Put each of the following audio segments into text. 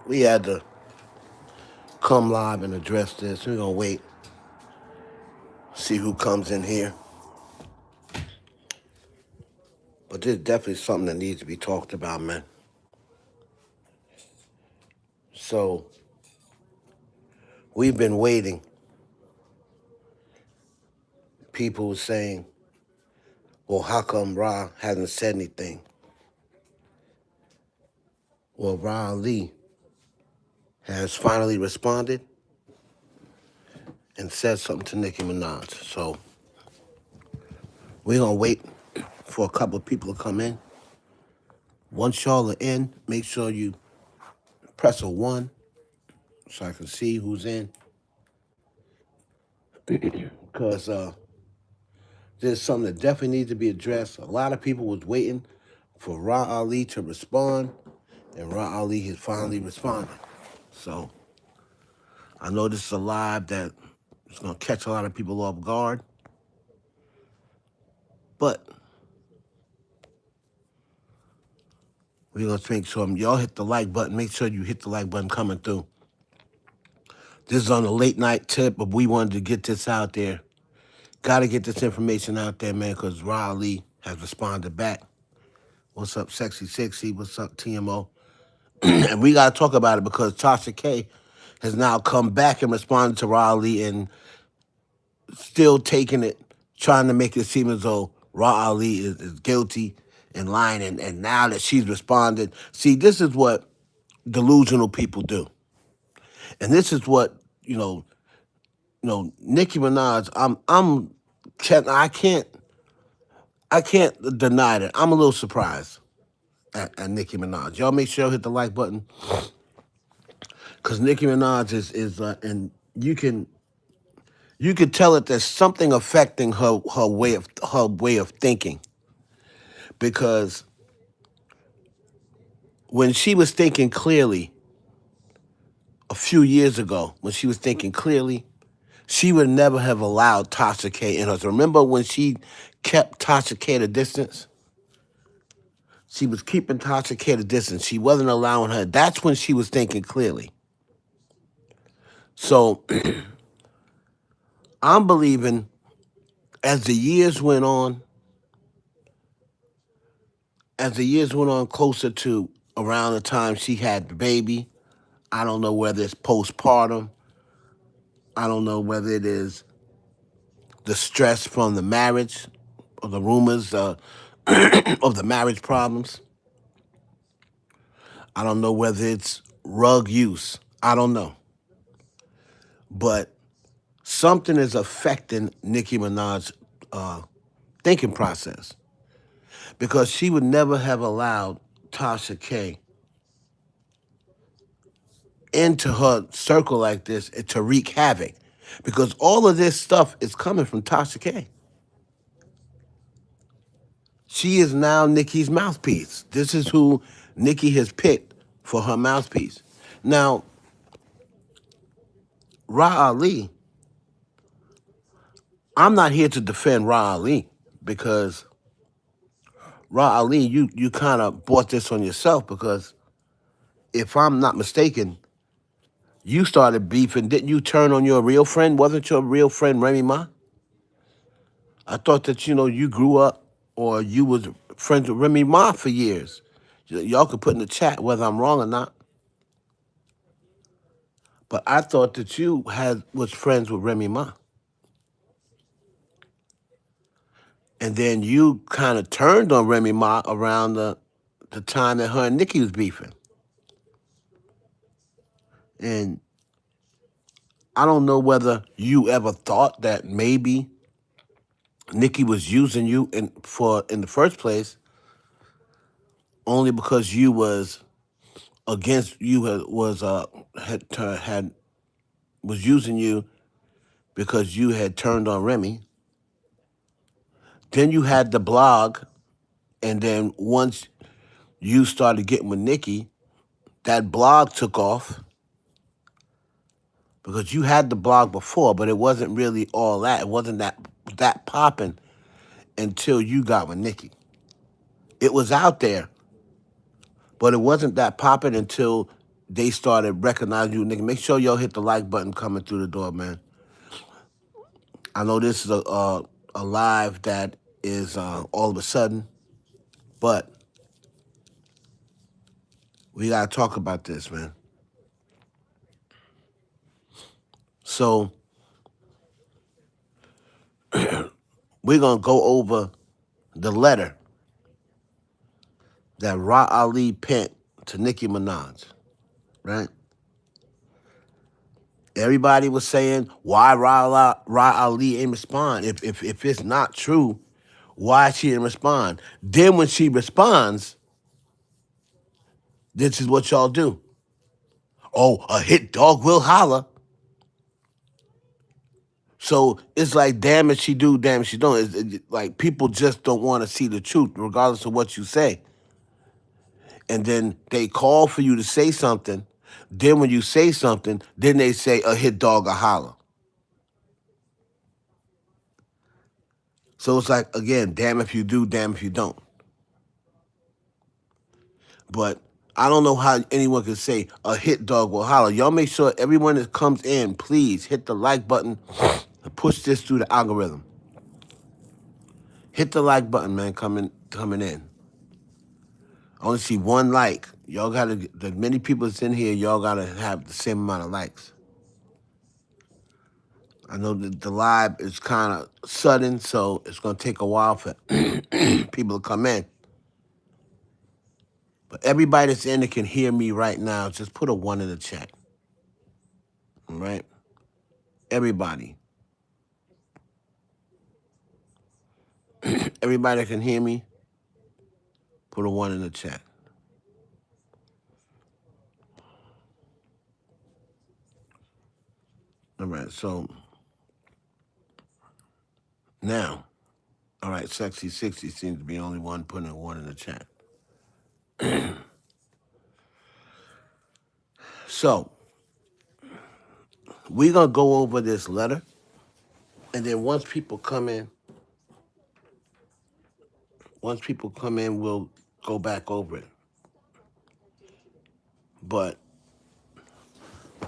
We had to come live and address this. We're gonna wait, see who comes in here. But this is definitely something that needs to be talked about, man. So we've been waiting. People were saying, well, how come Ra hasn't said anything? Well, Ra Ali has finally responded and said something to Nicki Minaj. So we're gonna wait for a couple of people to come in. Once y'all are in, make sure you press a 1 so I can see who's in. Because there's something that definitely needs to be addressed. A lot of people was waiting for Ra Ali to respond, and Ra Ali has finally responded. So I know this is a live that is going to catch a lot of people off guard, but we're going to make sure y'all hit the like button. Make sure you hit the like button coming through. This is on a late night tip, but we wanted to get this out there. Got to get this information out there, man, because Ra Ali has responded back. What's up, Sexy Sexy? What's up, TMO? And we got to talk about it because Tasha K has now come back and responded to Ra Ali and still taking it, trying to make it seem as though Ra Ali is guilty and lying. And now that she's responded, see, this is what delusional people do. And this is what, Nicki Minaj, I can't deny that. I'm a little surprised at Nicki Minaj. Y'all make sure you hit the like button. Because Nicki Minaj is and you can tell that there's something affecting her way of thinking. Because when she was thinking clearly a few years ago, when she was thinking clearly, she would never have allowed Tasha K in her. So remember when she kept Tasha K at a distance? She was keeping Tasha K at a distance. She wasn't allowing her. That's when she was thinking clearly. So I'm believing as the years went on, closer to around the time she had the baby, I don't know whether it's postpartum. I don't know whether it is the stress from the marriage or the rumors of the marriage problems. I don't know whether it's rug use. I don't know. But something is affecting Nicki Minaj's thinking process because she would never have allowed Tasha K into her circle like this to wreak havoc because all of this stuff is coming from Tasha K. She is now Nicki's mouthpiece. This is who Nicki has picked for her mouthpiece. Now, Ra Ali, I'm not here to defend Ra Ali because Ra Ali, you kind of brought this on yourself because if I'm not mistaken, you started beefing. Didn't you turn on your real friend? Wasn't your real friend Remy Ma? I thought that, you grew up or you was friends with Remy Ma for years. Y'all could put in the chat whether I'm wrong or not. But I thought that you was friends with Remy Ma. And then you kind of turned on Remy Ma around the time that her and Nicki was beefing. And I don't know whether you ever thought that maybe Nicki was using you in the first place only because you was against you was using you because you had turned on Remy. Then you had the blog, and then once you started getting with Nicki, that blog took off because you had the blog before, but it wasn't really all that. It wasn't that popping until you got with Nicki. It was out there, but it wasn't that popping until they started recognizing you, nigga. Make sure y'all hit the like button coming through the door, man. I know this is a live that is all of a sudden, but we gotta talk about this, man. So we're gonna go over the letter that Ra Ali penned to Nicki Minaj, right? Everybody was saying why Ra Ali ain't respond. If it's not true, why she didn't respond? Then when she responds, this is what y'all do. Oh, a hit dog will holler. So it's like, damn it, she do, damn it, she don't. Like people just don't want to see the truth, regardless of what you say. And then they call for you to say something. Then when you say something, then they say a hit dog a holler. So it's like, again, damn if you do, damn if you don't. But I don't know how anyone can say a hit dog will holler. Y'all make sure everyone that comes in, please hit the like button and push this through the algorithm. Hit the like button, man, coming in. I only see one like. Y'all gotta, the many people that's in here, y'all gotta have the same amount of likes. I know that the live is kind of sudden, so it's gonna take a while for people to come in. But everybody that's in that can hear me right now, just put a 1 in the chat. All right? Everybody. Everybody that can hear me, put a 1 in the chat. All right, so now, all right, Sexy 60 seems to be the only one putting a 1 in the chat. So, we're going to go over this letter, and then once people come in, we'll go back over it. But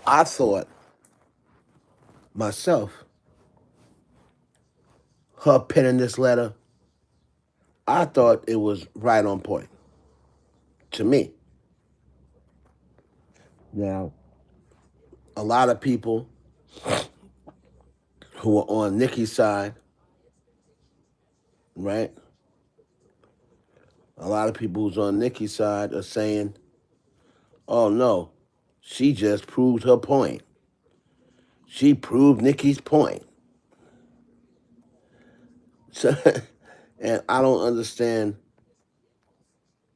I thought, myself, her penning this letter, I thought it was right on point to me. Now, a lot of people who are on Nicki's side, right? A lot of people who's on Nicki's side are saying, oh no, she just proved her point. She proved Nicki's point. So, and I don't understand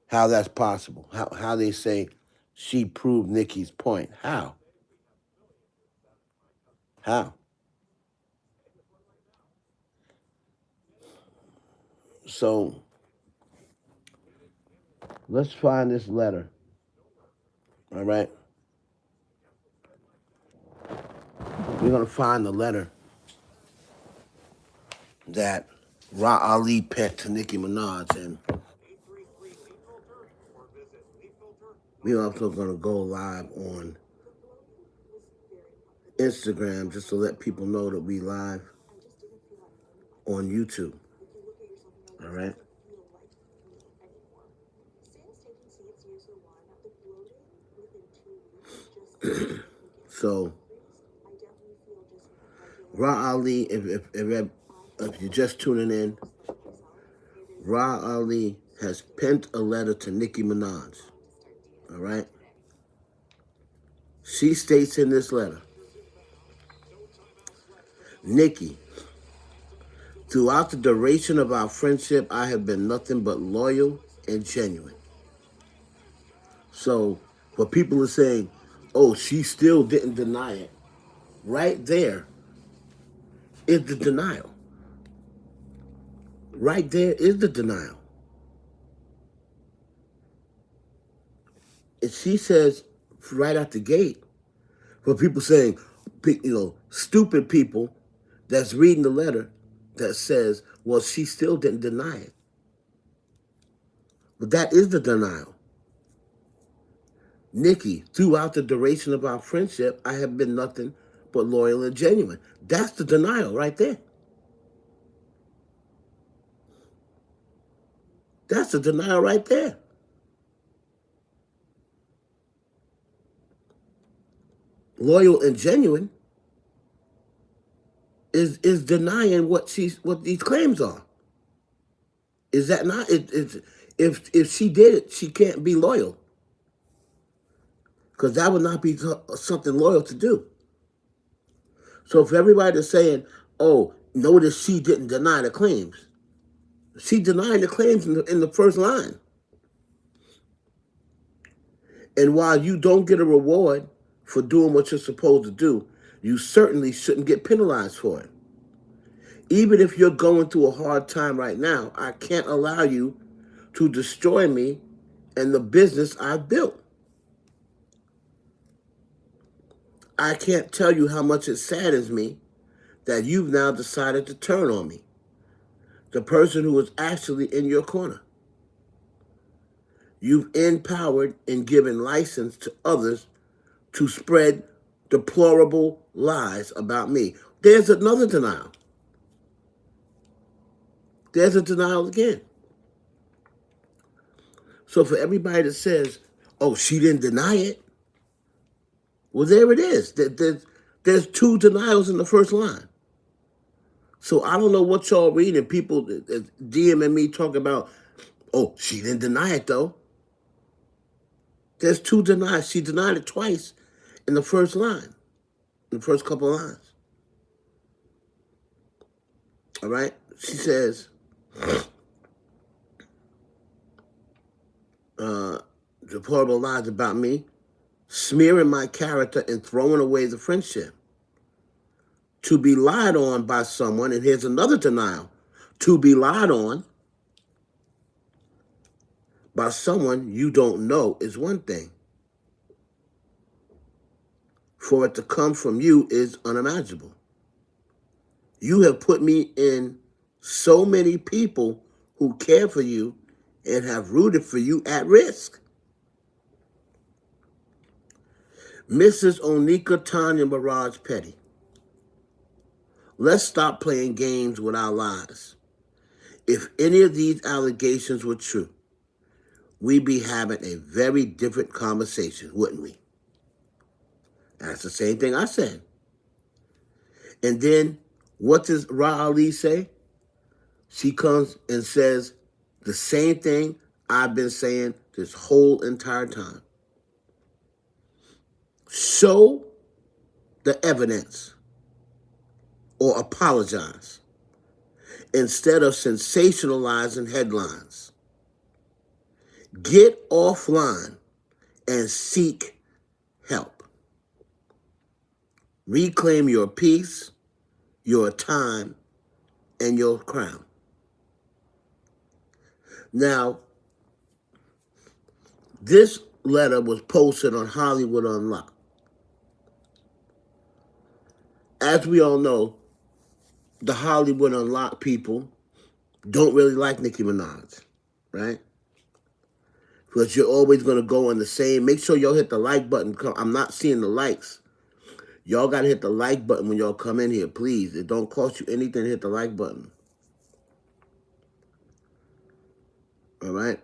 how that's possible. How they say she proved Nicki's point. How? How? So let's find this letter. All right? We're gonna find the letter that Ra Ali penned to Nicki Minaj, and we're also gonna go live on Instagram just to let people know that we live on YouTube. All right. So Ra Ali, if you're just tuning in, Ra Ali has penned a letter to Nicki Minaj. All right. She states in this letter, Nicki, throughout the duration of our friendship, I have been nothing but loyal and genuine. So, what people are saying, oh, she still didn't deny it, right there is the denial. Right there is the denial. And she says right out the gate, for people saying, stupid people that's reading the letter that says, well, she still didn't deny it. But that is the denial. Nicki, throughout the duration of our friendship, I have been nothing but loyal and genuine. That's the denial right there. That's the denial right there. Loyal and genuine is denying what these claims are. Is that not? If she did it, she can't be loyal because that would not be something loyal to do. So if everybody is saying, "Oh, notice she didn't deny the claims," she denied the claims in the first line. And while you don't get a reward for doing what you're supposed to do, you certainly shouldn't get penalized for it. Even if you're going through a hard time right now, I can't allow you to destroy me and the business I've built. I can't tell you how much it saddens me that you've now decided to turn on me, the person who was actually in your corner. You've empowered and given license to others to spread deplorable lies about me. There's another denial. There's a denial again. So for everybody that says, "Oh, she didn't deny it," well, there it is. There's two denials in the first line. So I don't know what y'all reading. People DMing me talking about, "Oh, she didn't deny it though." There's two denials. She denied it twice in the first line, in the first couple of lines. All right? She says, deplorable lies about me, smearing my character and throwing away the friendship. To be lied on by someone, and here's another denial. To be lied on by someone you don't know is one thing. For it to come from you is unimaginable. You have put me in so many people who care for you and have rooted for you at risk. Mrs. Onika Tanya Mirage Petty, let's stop playing games with our lives. If any of these allegations were true, we'd be having a very different conversation, wouldn't we? That's the same thing I said. And then what does Ra Ali say? She comes and says the same thing I've been saying this whole entire time. Show the evidence or apologize instead of sensationalizing headlines. Get offline and seek help. Reclaim your peace, your time, and your crown. Now, this letter was posted on Hollywood Unlocked. As we all know, the Hollywood Unlocked people don't really like Nicki Minaj, right? Because you're always going to go on the same. Make sure y'all hit the like button. I'm not seeing the likes. Y'all got to hit the like button when y'all come in here, please. It don't cost you anything to hit the like button. All right?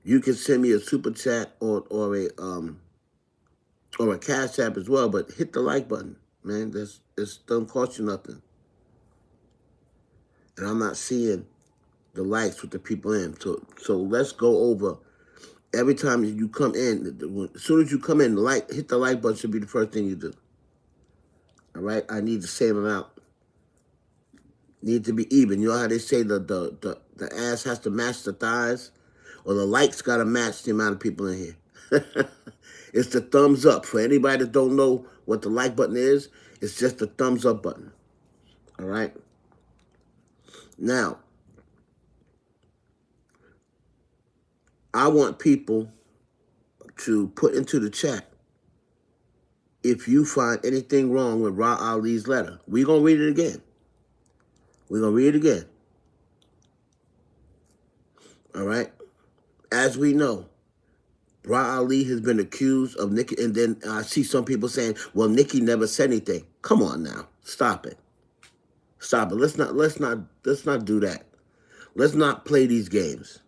You can send me a super chat or a cash app as well, but hit the like button, man. This don't cost you nothing. And I'm not seeing the likes with the people in. So let's go over every time you come in. As soon as you come in, hit the like button should be the first thing you do. All right? I need the same amount. Need to be even. You know how they say the ass has to match the thighs? Or the likes got to match the amount of people in here. It's the thumbs up. For anybody that don't know what the like button is, it's just the thumbs up button. All right? Now, I want people to put into the chat if you find anything wrong with Ra Ali's letter. We're going to read it again. We're going to read it again. All right? As we know, Ra Ali has been accused of Nicki, and then I see some people saying, "Well, Nicki never said anything." Come on now, stop it, stop it. Let's not do that. Let's not play these games.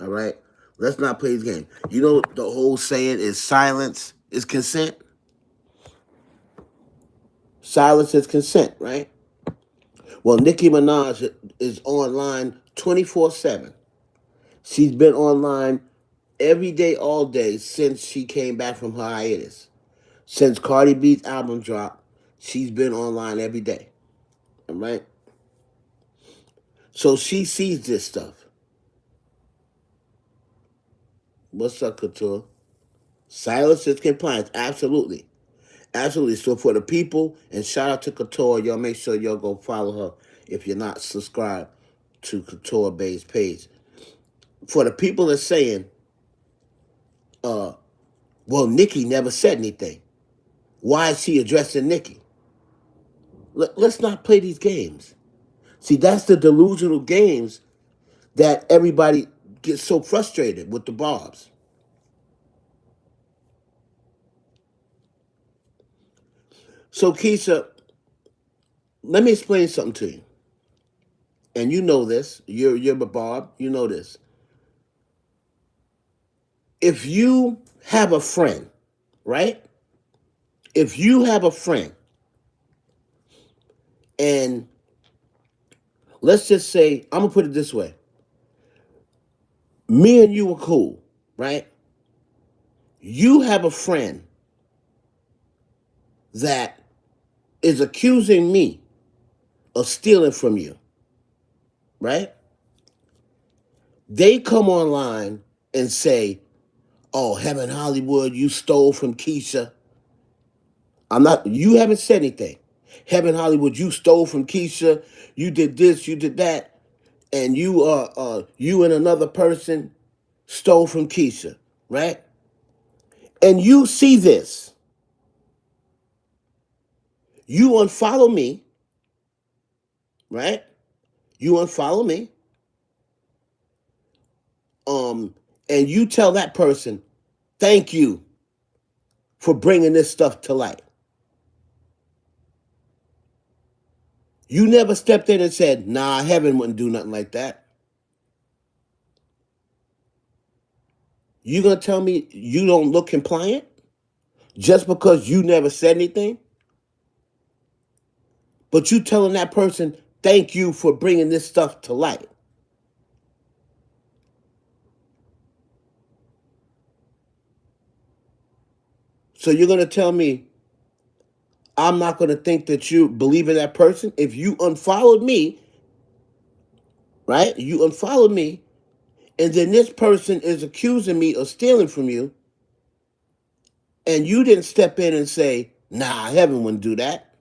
All right, let's not play these games. You know the whole saying is silence is consent. Silence is consent, right? Well, Nicki Minaj is online 24/7. She's been online every day, all day since she came back from her hiatus. Since Cardi B's album dropped, she's been online every day. All right? So she sees this stuff. What's up, Couture? Silence is compliance. Absolutely. Absolutely. So for the people, and shout out to Couture, y'all make sure y'all go follow her if you're not subscribed to Couture Bay's page. For the people that saying, uh, well, Nicki never said anything. Why is she addressing Nicki? Let's not play these games. See, that's the delusional games that everybody gets so frustrated with the barbs. So, Keisha, let me explain something to you. And you know this. You're a barb. You know this. If you have a friend, right? If you have a friend, and let's just say, I'm gonna put it this way: me and you are cool, right? You have a friend that is accusing me of stealing from you, right? They come online and say, "Oh, Heaven Hollywood, you stole from Keisha." I'm not. You haven't said anything. Heaven Hollywood, you stole from Keisha. You did this. You did that, and you and another person stole from Keisha, right? And you see this. You unfollow me, right? You unfollow me, um, and you tell that person, "Thank you for bringing this stuff to light." You never stepped in and said, "Nah, Heaven wouldn't do nothing like that." You gonna tell me you don't look compliant just because you never said anything? But you telling that person, "Thank you for bringing this stuff to light." So you're gonna tell me I'm not gonna think that you believe in that person if you unfollowed me, right? You unfollowed me, and then this person is accusing me of stealing from you, and you didn't step in and say, "Nah, Heaven wouldn't do that."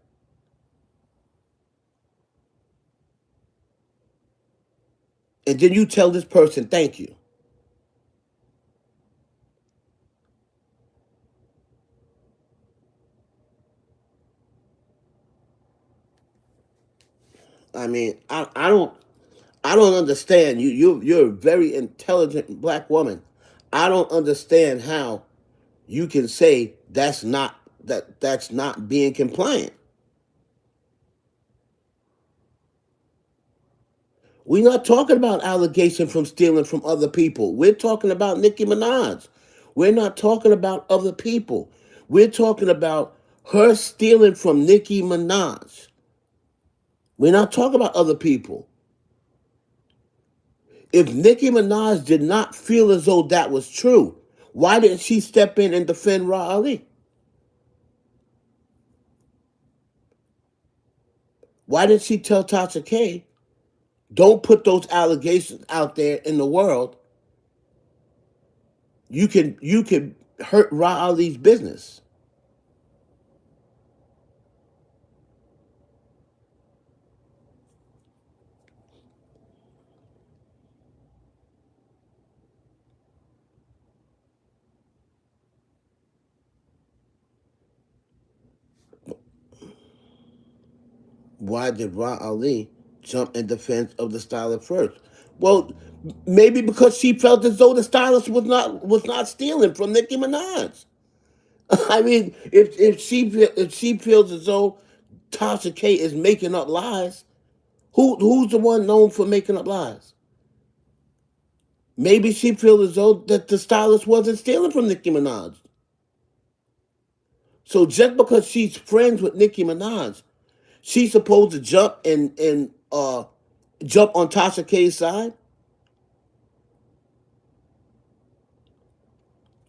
And then you tell this person, "Thank you." I mean, I don't understand. You're a very intelligent black woman. I don't understand how you can say that's not being compliant. We're not talking about allegation from stealing from other people. We're talking about Nicki Minaj. We're not talking about other people. We're talking about her stealing from Nicki Minaj. We're not talking about other people. If Nicki Minaj did not feel as though that was true, why didn't she step in and defend Ra Ali? Why didn't she tell Tasha K, don't put those allegations out there in the world? You can hurt Ra Ali's business. Why did Ra Ali jump in defense of the style at first? Well, maybe because she felt as though the stylist was not stealing from Nicki Minaj. I mean, if she feels as though Tasha K is making up lies, who's the one known for making up lies? Maybe she feels as though that the stylist wasn't stealing from Nicki Minaj. So just because she's friends with Nicki Minaj, she's supposed to jump on Tasha K's side.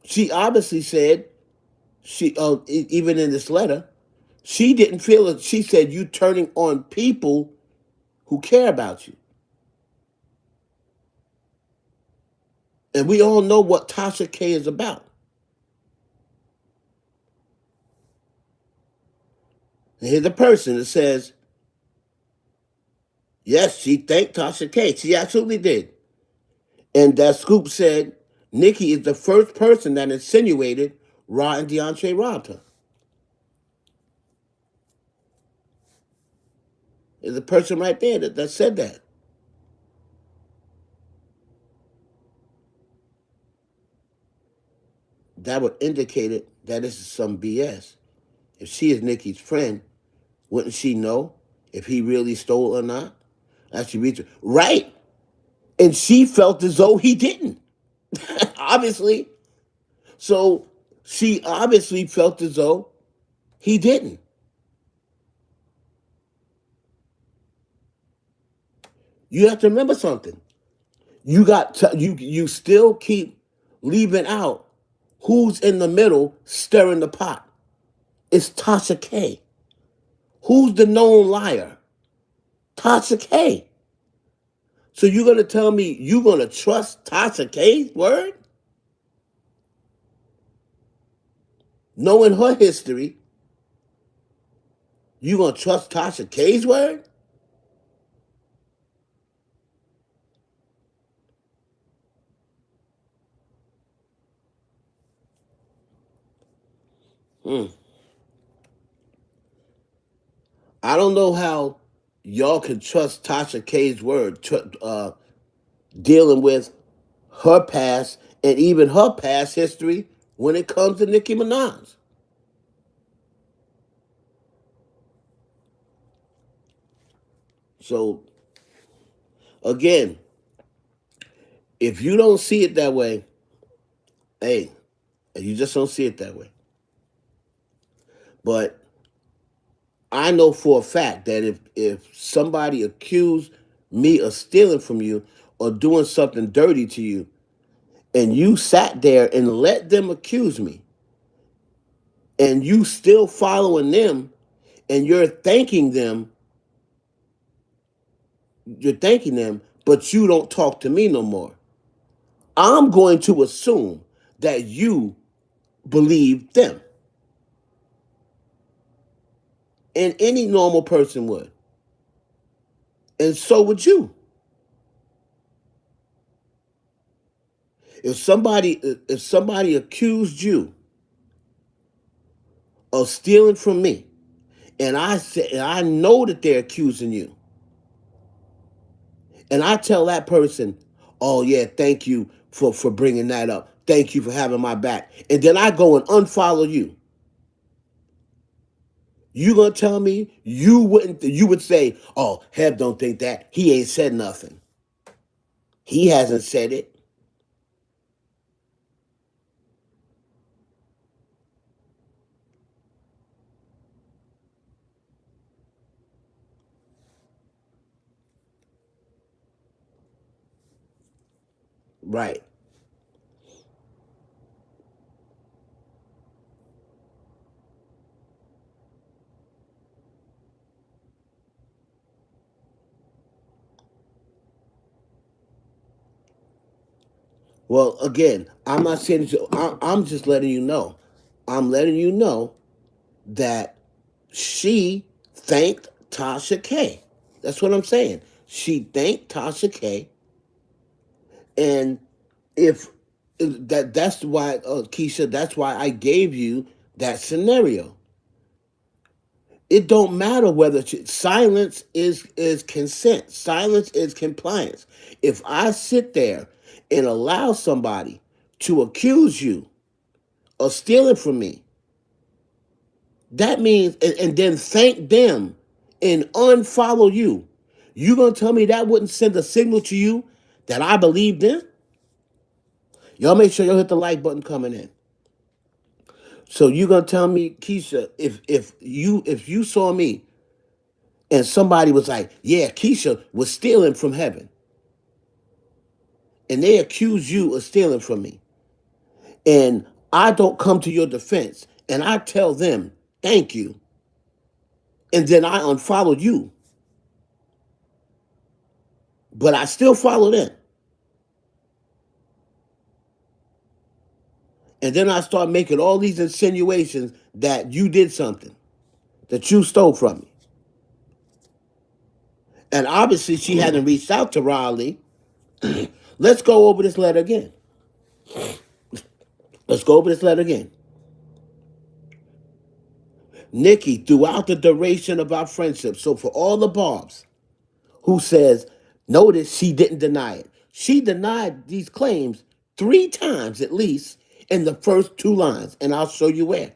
She obviously said even in this letter, she didn't feel it. She said you turning on people who care about you, and we all know what Tasha K is about. And here's a person that says, yes, she thanked Tasha K. She absolutely did. And that scoop said Nicki is the first person that insinuated Ra and DeAndre robbed her. There's a person right there that said that. That would indicate it that this is some BS. If she is Nicki's friend, wouldn't she know if he really stole or not? As she reached right. And she felt as though he didn't. Obviously. So she obviously felt as though he didn't. You have to remember something. You still keep leaving out who's in the middle stirring the pot. It's Tasha K. Who's the known liar? Tasha K. So you're gonna tell me you're gonna trust Tasha K's word? Knowing her history, you gonna trust Tasha K's word? Hmm. I don't know how y'all can trust Tasha K's word, dealing with her past and even her past history when it comes to Nicki Minaj. So again, if you don't see it that way, hey, you just don't see it that way. But I know for a fact that if somebody accused me of stealing from you or doing something dirty to you, and you sat there and let them accuse me, and you still following them, and you're thanking them, but you don't talk to me no more. I'm going to assume that you believe them, and any normal person would, and so would you. If somebody accused you of stealing from me, and I know that they're accusing you, and I tell that person, "Oh yeah, thank you for bringing that up. Thank you for having my back," and then I go and unfollow you. You gonna tell me you wouldn't? You would say, "Oh, Heb don't think that. He ain't said nothing. He hasn't said it." Right. Well, again, I'm not saying I'm just letting you know. I'm letting you know that she thanked Tasha K. That's what I'm saying. She thanked Tasha K, and if that's why, Keisha, that's why I gave you that scenario. It don't matter whether silence is consent. Silence is compliance. If I sit there and allow somebody to accuse you of stealing from me, that means and then thank them and unfollow you. You gonna tell me that wouldn't send a signal to you that I believe them? Y'all make sure y'all hit the like button coming in. So you gonna tell me, Keisha, if you saw me and somebody was like, yeah, Keisha was stealing from heaven, and they accuse you of stealing from me, and I don't come to your defense, and I tell them thank you, and then I unfollow you, but I still follow them, and then I start making all these insinuations that you did something, that you stole from me, and obviously she hadn't reached out to Raleigh. Let's go over this letter again. Let's go over this letter again. Nicki, throughout the duration of our friendship, so for all the Barbs who says, notice she didn't deny it. She denied these claims 3 times at least in the first 2 lines, and I'll show you where.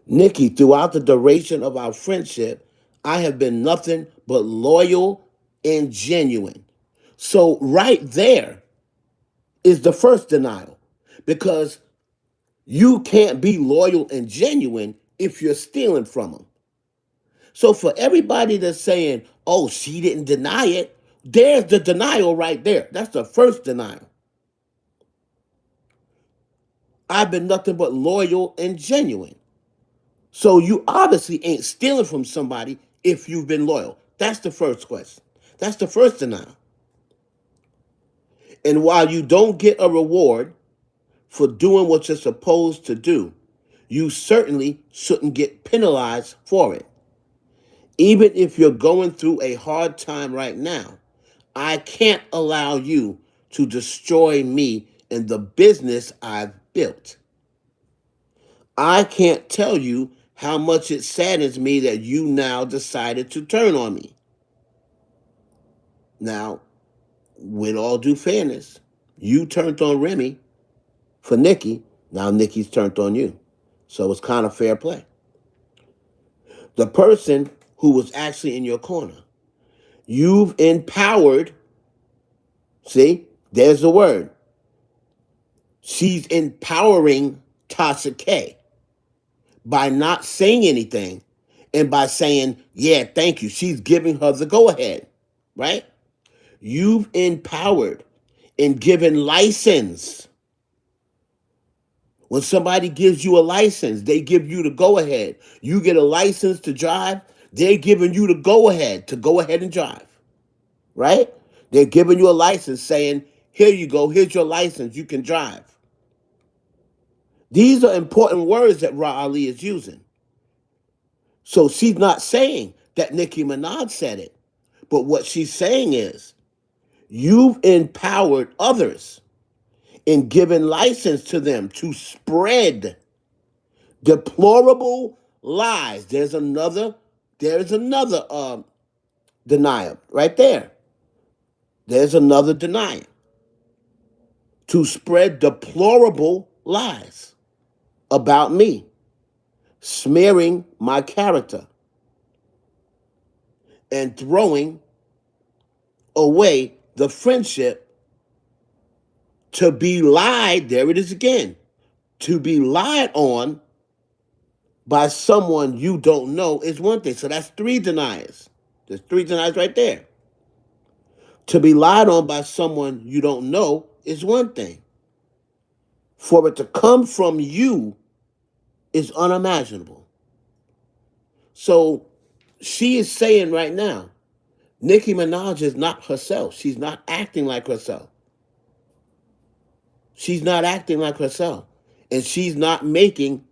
Nicki, throughout the duration of our friendship, I have been nothing but loyal and genuine. So right there is the first denial, because you can't be loyal and genuine if you're stealing from them. So for everybody that's saying, oh, she didn't deny it, there's the denial right there. That's the first denial. I've been nothing but loyal and genuine. So you obviously ain't stealing from somebody if you've been loyal. That's the first question. That's the first denial. And while you don't get a reward for doing what you're supposed to do, you certainly shouldn't get penalized for it. Even if you're going through a hard time right now, I can't allow you to destroy me and the business I've built. I can't tell you how much it saddens me that you now decided to turn on me. Now, with all due fairness, you turned on Remy for Nicki. Now Nicki's turned on you. So it's kind of fair play. The person who was actually in your corner, you've empowered. See, there's the word. She's empowering Tasha K by not saying anything and by saying, yeah, thank you. She's giving her the go ahead, right? You've empowered and given license. When somebody gives you a license, they give you the go ahead. You get a license to drive, they're giving you the go ahead and drive, right? They're giving you a license saying, here you go, here's your license, you can drive. These are important words that Ra Ali is using. So she's not saying that Nicki Minaj said it, but what she's saying is, you've empowered others and given license to them to spread deplorable lies. There's another denial right there. There's another denial. To spread deplorable lies about me, smearing my character, and throwing away the friendship to be lied, there it is again, to be lied on by someone you don't know is one thing. So that's 3 deniers. There's 3 deniers right there. To be lied on by someone you don't know is one thing. For it to come from you is unimaginable. So she is saying right now, Nicki Minaj is not herself. She's not acting like herself. She's not acting like herself. And she's not making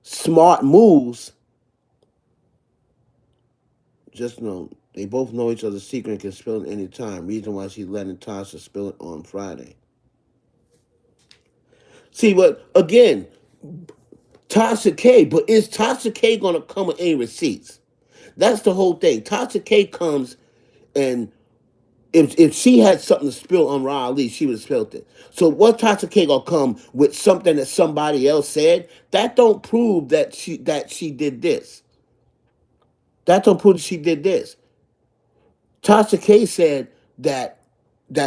smart moves. Just know they both know each other's secret and can spill it any time. Reason why she's letting Tasha spill it on Friday. See, but again, Tasha K, but is Tasha K gonna come with any receipts? That's the whole thing. Tasha K comes and if she had something to spill on Ra Ali, she would have spilled it. So what Tasha K gonna come with something that somebody else said? That don't prove that she did this. That don't prove that she did this. Tasha K said that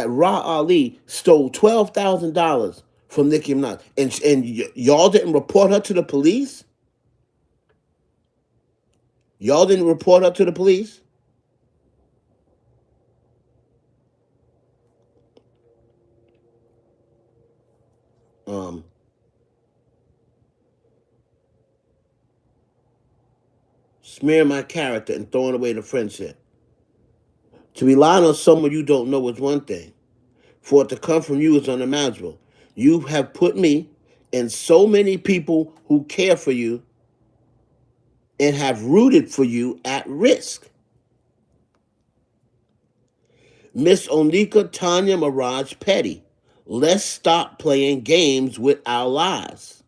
Ra Ali stole $12,000 from Nicki Minaj, and y'all didn't report her to the police. Y'all didn't report her to the police. Um, Smearing my character and throwing away the friendship. To rely on someone you don't know is one thing. For it to come from you is unimaginable. You have put me and so many people who care for you and have rooted for you at risk. Miss Onika Tanya Mirage Petty, let's stop playing games with our lives.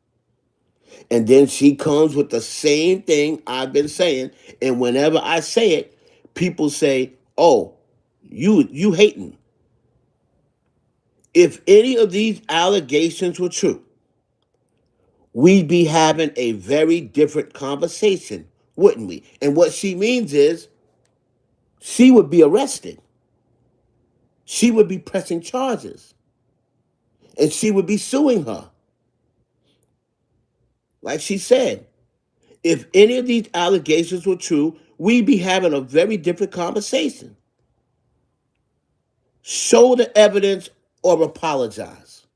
And then she comes with the same thing I've been saying. And whenever I say it, people say, oh, you hating. If any of these allegations were true, we'd be having a very different conversation, wouldn't we? And what she means is she would be arrested. She would be pressing charges. And she would be suing her. Like she said, if any of these allegations were true, we'd be having a very different conversation. Show the evidence or apologize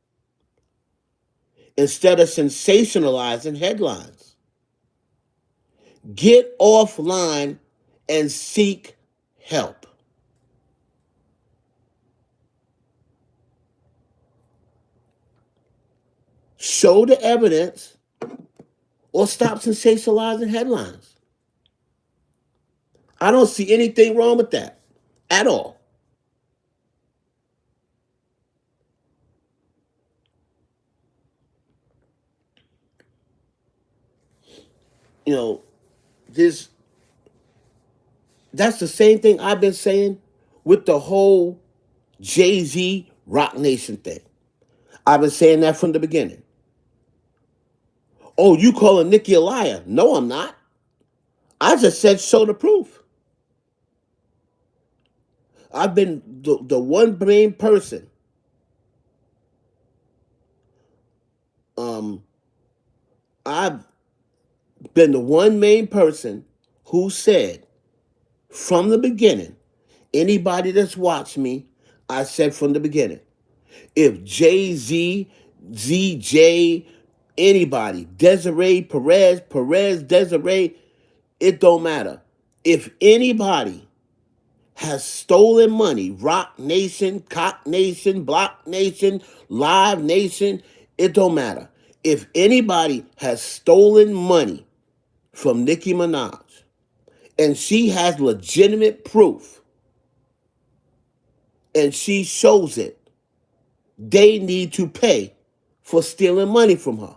instead of sensationalizing headlines. Get offline and seek help. Show the evidence or stop sensationalizing headlines. I don't see anything wrong with that at all. You know, this that's the same thing I've been saying with the whole Jay-Z Rock Nation thing. I've been saying that from the beginning. Oh, you calling Nicki a liar? No, I'm not. I just said show the proof. I've been the one main person. Um, I've been the one main person who said from the beginning, anybody that's watched me, I said from the beginning, if Jay-Z, ZJ, anybody, Desiree Perez, Desiree, it don't matter. If anybody has stolen money, Rock Nation, Cock Nation, Block Nation, Live Nation, it don't matter. If anybody has stolen money from Nicki Minaj and she has legitimate proof and she shows it, they need to pay for stealing money from her.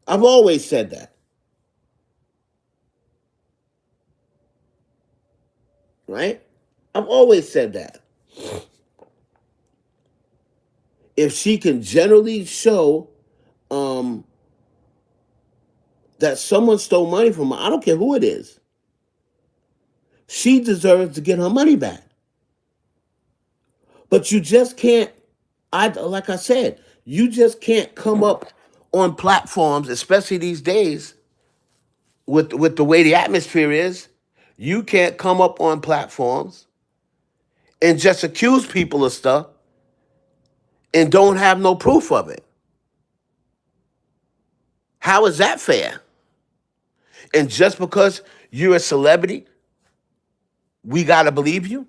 I've always said that, right? I've always said that. If she can generally show um, that someone stole money from her, I don't care who it is, she deserves to get her money back. But you just can't, like I said, you just can't come up on platforms, especially these days, with the way the atmosphere is. You can't come up on platforms and just accuse people of stuff and don't have no proof of it. How is that fair? And just because you're a celebrity, we gotta believe you?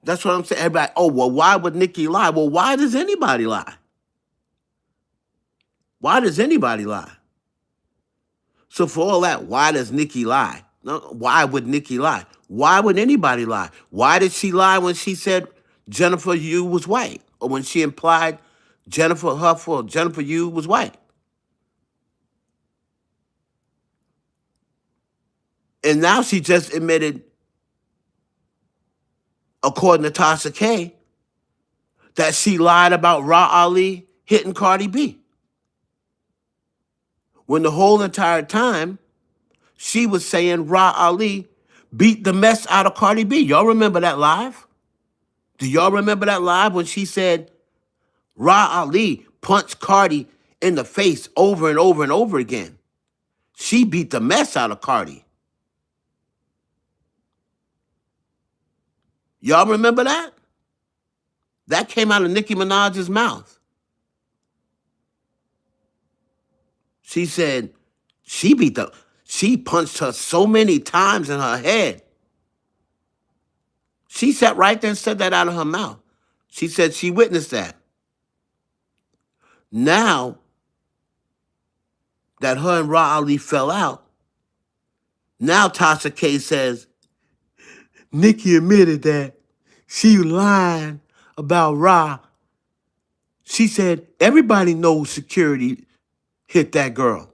That's what I'm saying. Everybody, oh, well, why would Nicki lie? Well, why does anybody lie? Why does anybody lie? So for all that, why does Nicki lie? No, why would Nicki lie? Why would anybody lie? Why did she lie when she said Jennifer Yu was white? Or when she implied Jennifer Huff or Jennifer Yu was white? And now she just admitted, according to Tasha K, that she lied about Ra Ali hitting Cardi B. When the whole entire time she was saying Ra Ali beat the mess out of Cardi B. Y'all remember that live? Do y'all remember that live when she said Ra Ali punched Cardi in the face over and over and over again? She beat the mess out of Cardi. Y'all remember that? That came out of Nicki Minaj's mouth. She said she punched her so many times in her head. She sat right there and said that out of her mouth. She said she witnessed that. Now that her and Ra Ali fell out, now Tasha K says, Nicki admitted that she lied about Ra. She said, everybody knows security hit that girl.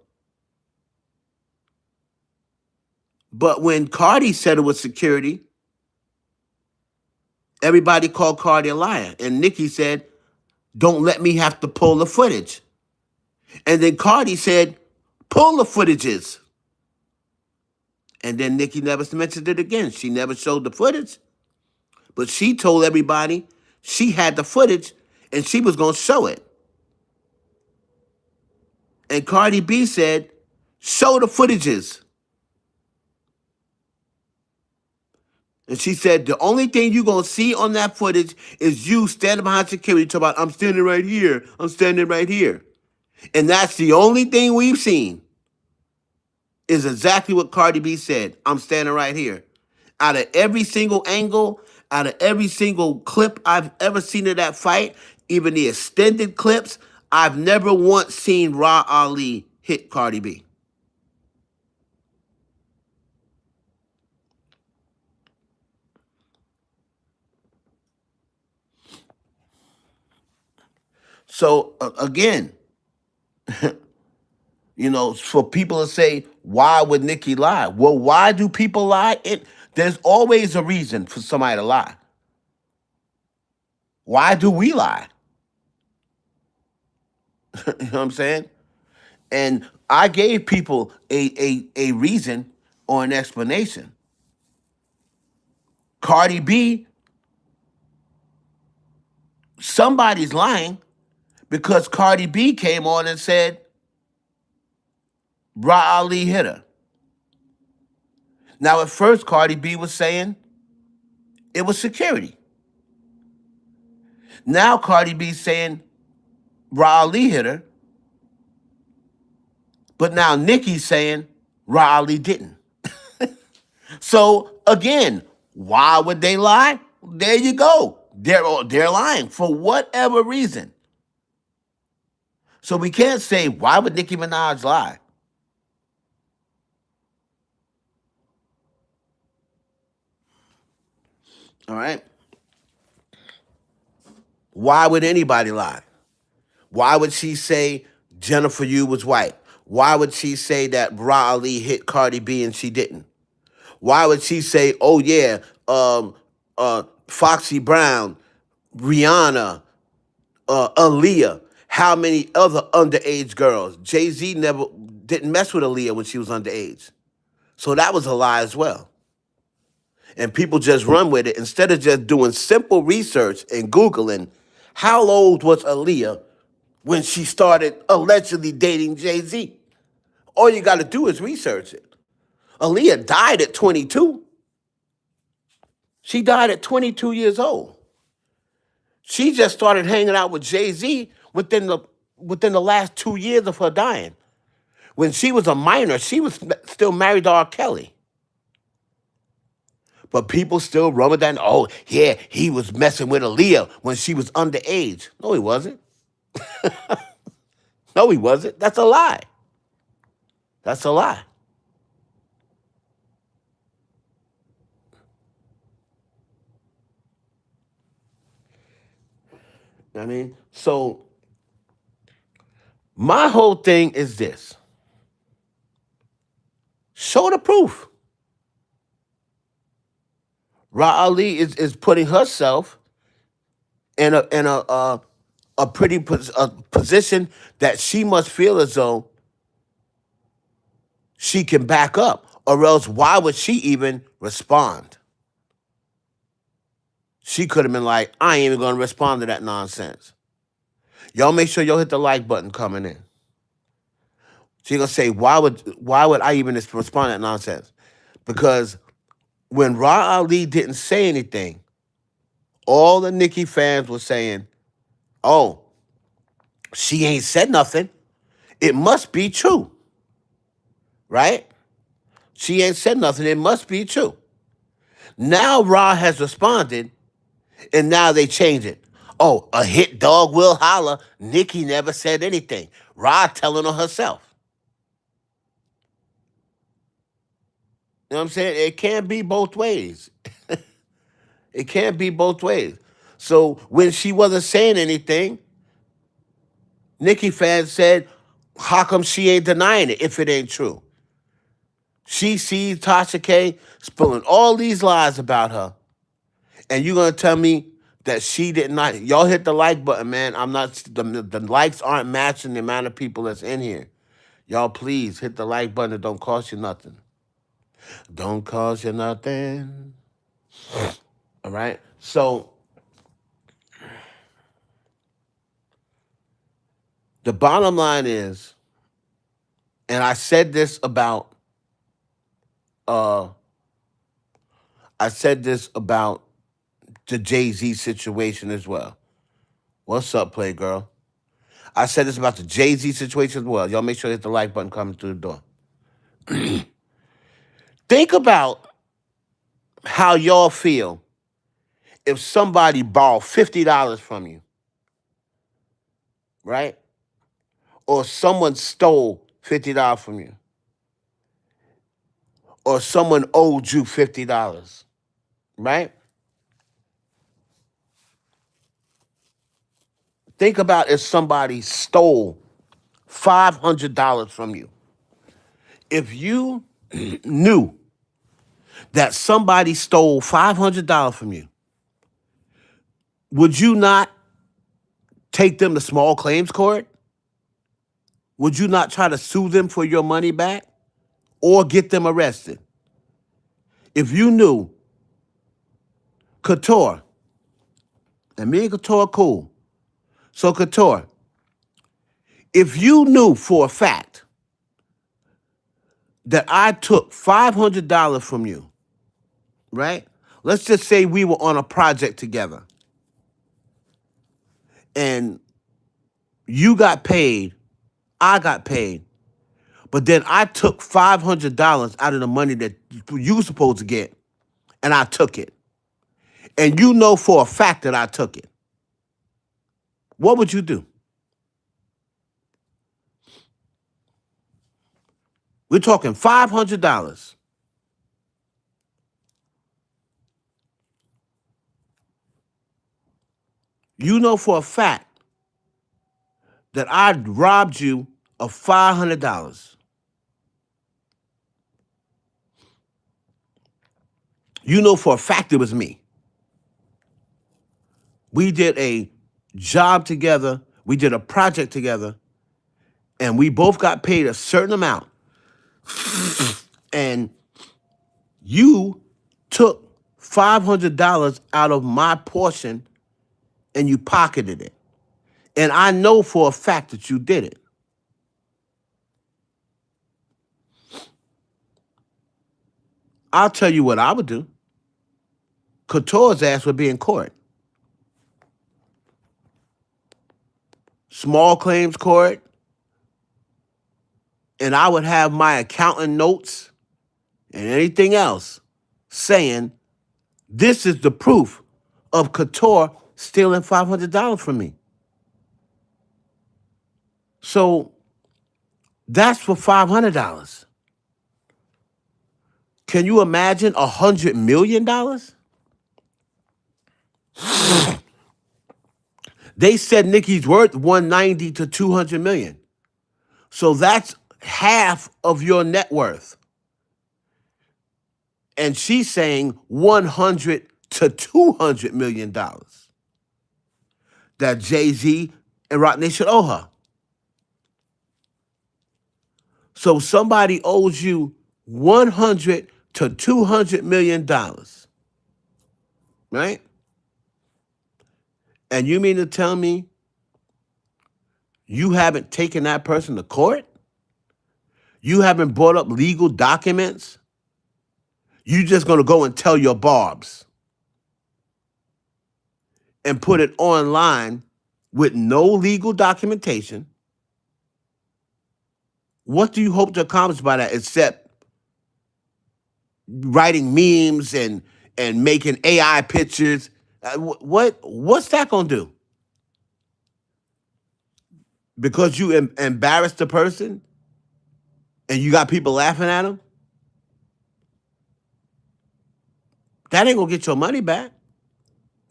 But when Cardi said it was security, everybody called Cardi a liar. And Nicki said, don't let me have to pull the footage. And then Cardi said, pull the footages. And then Nicki never mentioned it again. She never showed the footage. But she told everybody she had the footage and she was going to show it. And Cardi B said, show the footages. And she said, the only thing you're going to see on that footage is you standing behind security talking about, I'm standing right here. I'm standing right here. And that's the only thing we've seen is exactly what Cardi B said. I'm standing right here. Out of every single angle, out of every single clip I've ever seen of that fight, even the extended clips, I've never once seen Ra Ali hit Cardi B. So again, for people to say, why would Nicki lie? Well, why do people lie? There's always a reason for somebody to lie. Why do we lie? You know what I'm saying? And I gave people a reason or an explanation. Cardi B, somebody's lying because Cardi B came on and said Ra Ali hit her. Now, at first, Cardi B was saying it was security. Now, Cardi B's saying Ra Ali hit her. But now Nicki's saying Ra Ali didn't. So, again, why would they lie? There you go. They're lying for whatever reason. So we can't say, why would Nicki Minaj lie? All right? Why would anybody lie? Why would she say Jennifer Yu was white? Why would she say that Ra Ali hit Cardi B and she didn't? Why would she say, oh yeah, Foxy Brown, Rihanna, Aaliyah, how many other underage girls? Jay-Z never didn't mess with Aaliyah when she was underage. So that was a lie as well. And people just run with it instead of just doing simple research and Googling how old was Aaliyah when she started allegedly dating Jay-Z. All you got to do is research it. Aaliyah died at 22. She died at 22 years old. She just started hanging out with Jay-Z within the last 2 years of her dying. When she was a minor, she was still married to R. Kelly. But people still run with that. Oh, yeah, he was messing with Aaliyah when she was underage. No, he wasn't. No, he wasn't. That's a lie. That's a lie. I mean, so my whole thing is this: show the proof. Ra Ali is putting herself in a pretty a position that she must feel as though she can back up, or else why would she even respond? She could have been like, I ain't even gonna respond to that nonsense. Y'all make sure y'all hit the like button coming in. She gonna say, why would I even respond to that nonsense? Because when Ra Ali didn't say anything, all the Nicki fans were saying, oh, she ain't said nothing. It must be true, right? She ain't said nothing. It must be true. Now Ra has responded, and now they change it. Oh, a hit dog will holler. Nicki never said anything. Ra telling on herself. You know what I'm saying? It can't be both ways. It can't be both ways. So when she wasn't saying anything, Nicki fans said, how come she ain't denying it if it ain't true? She sees Tasha K spilling all these lies about her. And you're gonna tell me that she did not. Y'all hit the like button, man. I'm not the likes aren't matching the amount of people that's in here. Y'all please hit the like button. It don't cost you nothing. Don't cost you nothing. All right. So the bottom line is, and uh I said this about the Jay-Z situation as well. What's up, play girl? I said this about the Jay-Z situation as well. Y'all make sure to hit the like button coming through the door. Think about how y'all feel if somebody borrowed $50 from you, right? Or someone stole $50 from you, or someone owed you $50, right? Think about if somebody stole $500 from you. If you knew that somebody stole $500 from you, would you not take them to small claims court? Would you not try to sue them for your money back or get them arrested? If you knew Couture, and me and Couture are cool. So Couture, if you knew for a fact that I took $500 from you, right? Let's just say we were on a project together and you got paid, I got paid, but then I took $500 out of the money that you were supposed to get and I took it. And you know for a fact that I took it. What would you do? We're talking $500. You know for a fact that I robbed you of $500. You know for a fact it was me. We did a job together, we did a project together, and we both got paid a certain amount. And you took $500 out of my portion and you pocketed it. And I know for a fact that you did it. I'll tell you what I would do. Couture's ass would be in court. Small claims court. And I would have my accountant notes and anything else saying this is the proof of Couture stealing $500 from me. So that's for $500. Can you imagine $100 million? They said Nicki's worth 190 to 200 million. So that's half of your net worth. And she's saying 100 to 200 million dollars that Jay-Z and Roc Nation owe her. So somebody owes you 100 to 200 million dollars, right? And you mean to tell me you haven't taken that person to court? You haven't brought up legal documents? You just gonna go and tell your barbs and put it online with no legal documentation? What do you hope to accomplish by that except writing memes and making AI pictures? What's that gonna do? Because you embarrassed the person and you got people laughing at them? That ain't gonna get your money back.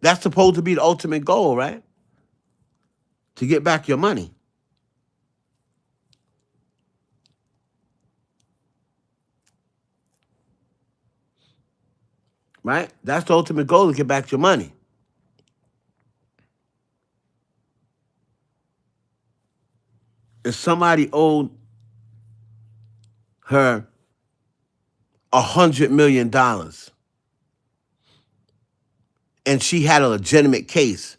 That's supposed to be the ultimate goal, right? To get back your money, right? That's the ultimate goal, to get back your money. If somebody owed her $100 million and she had a legitimate case,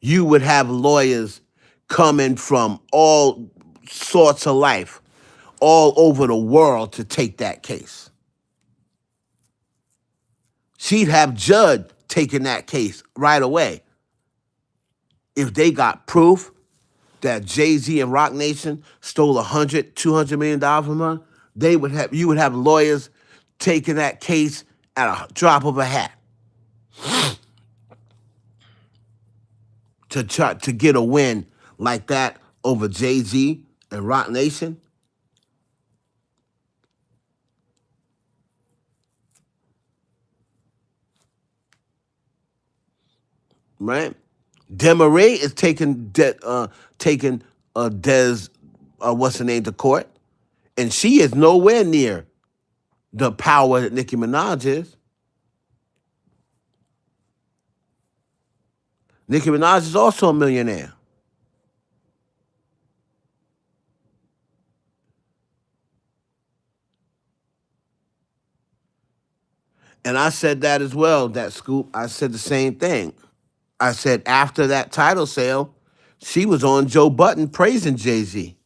you would have lawyers coming from all sorts of life, all over the world to take that case. She'd have judge taking that case right away. If they got proof that Jay-Z and Roc Nation stole 100, $200 million from her, you would have lawyers taking that case at a drop of a hat to try to get a win like that over Jay-Z and Roc Nation. Right? Demaray is taking Des what's her name to court, and she is nowhere near the power that Nicki Minaj is. Nicki Minaj is also a millionaire. And I said that as well, that scoop. I said the same thing. I said after that title sale, she was on Joe Budden praising Jay-Z.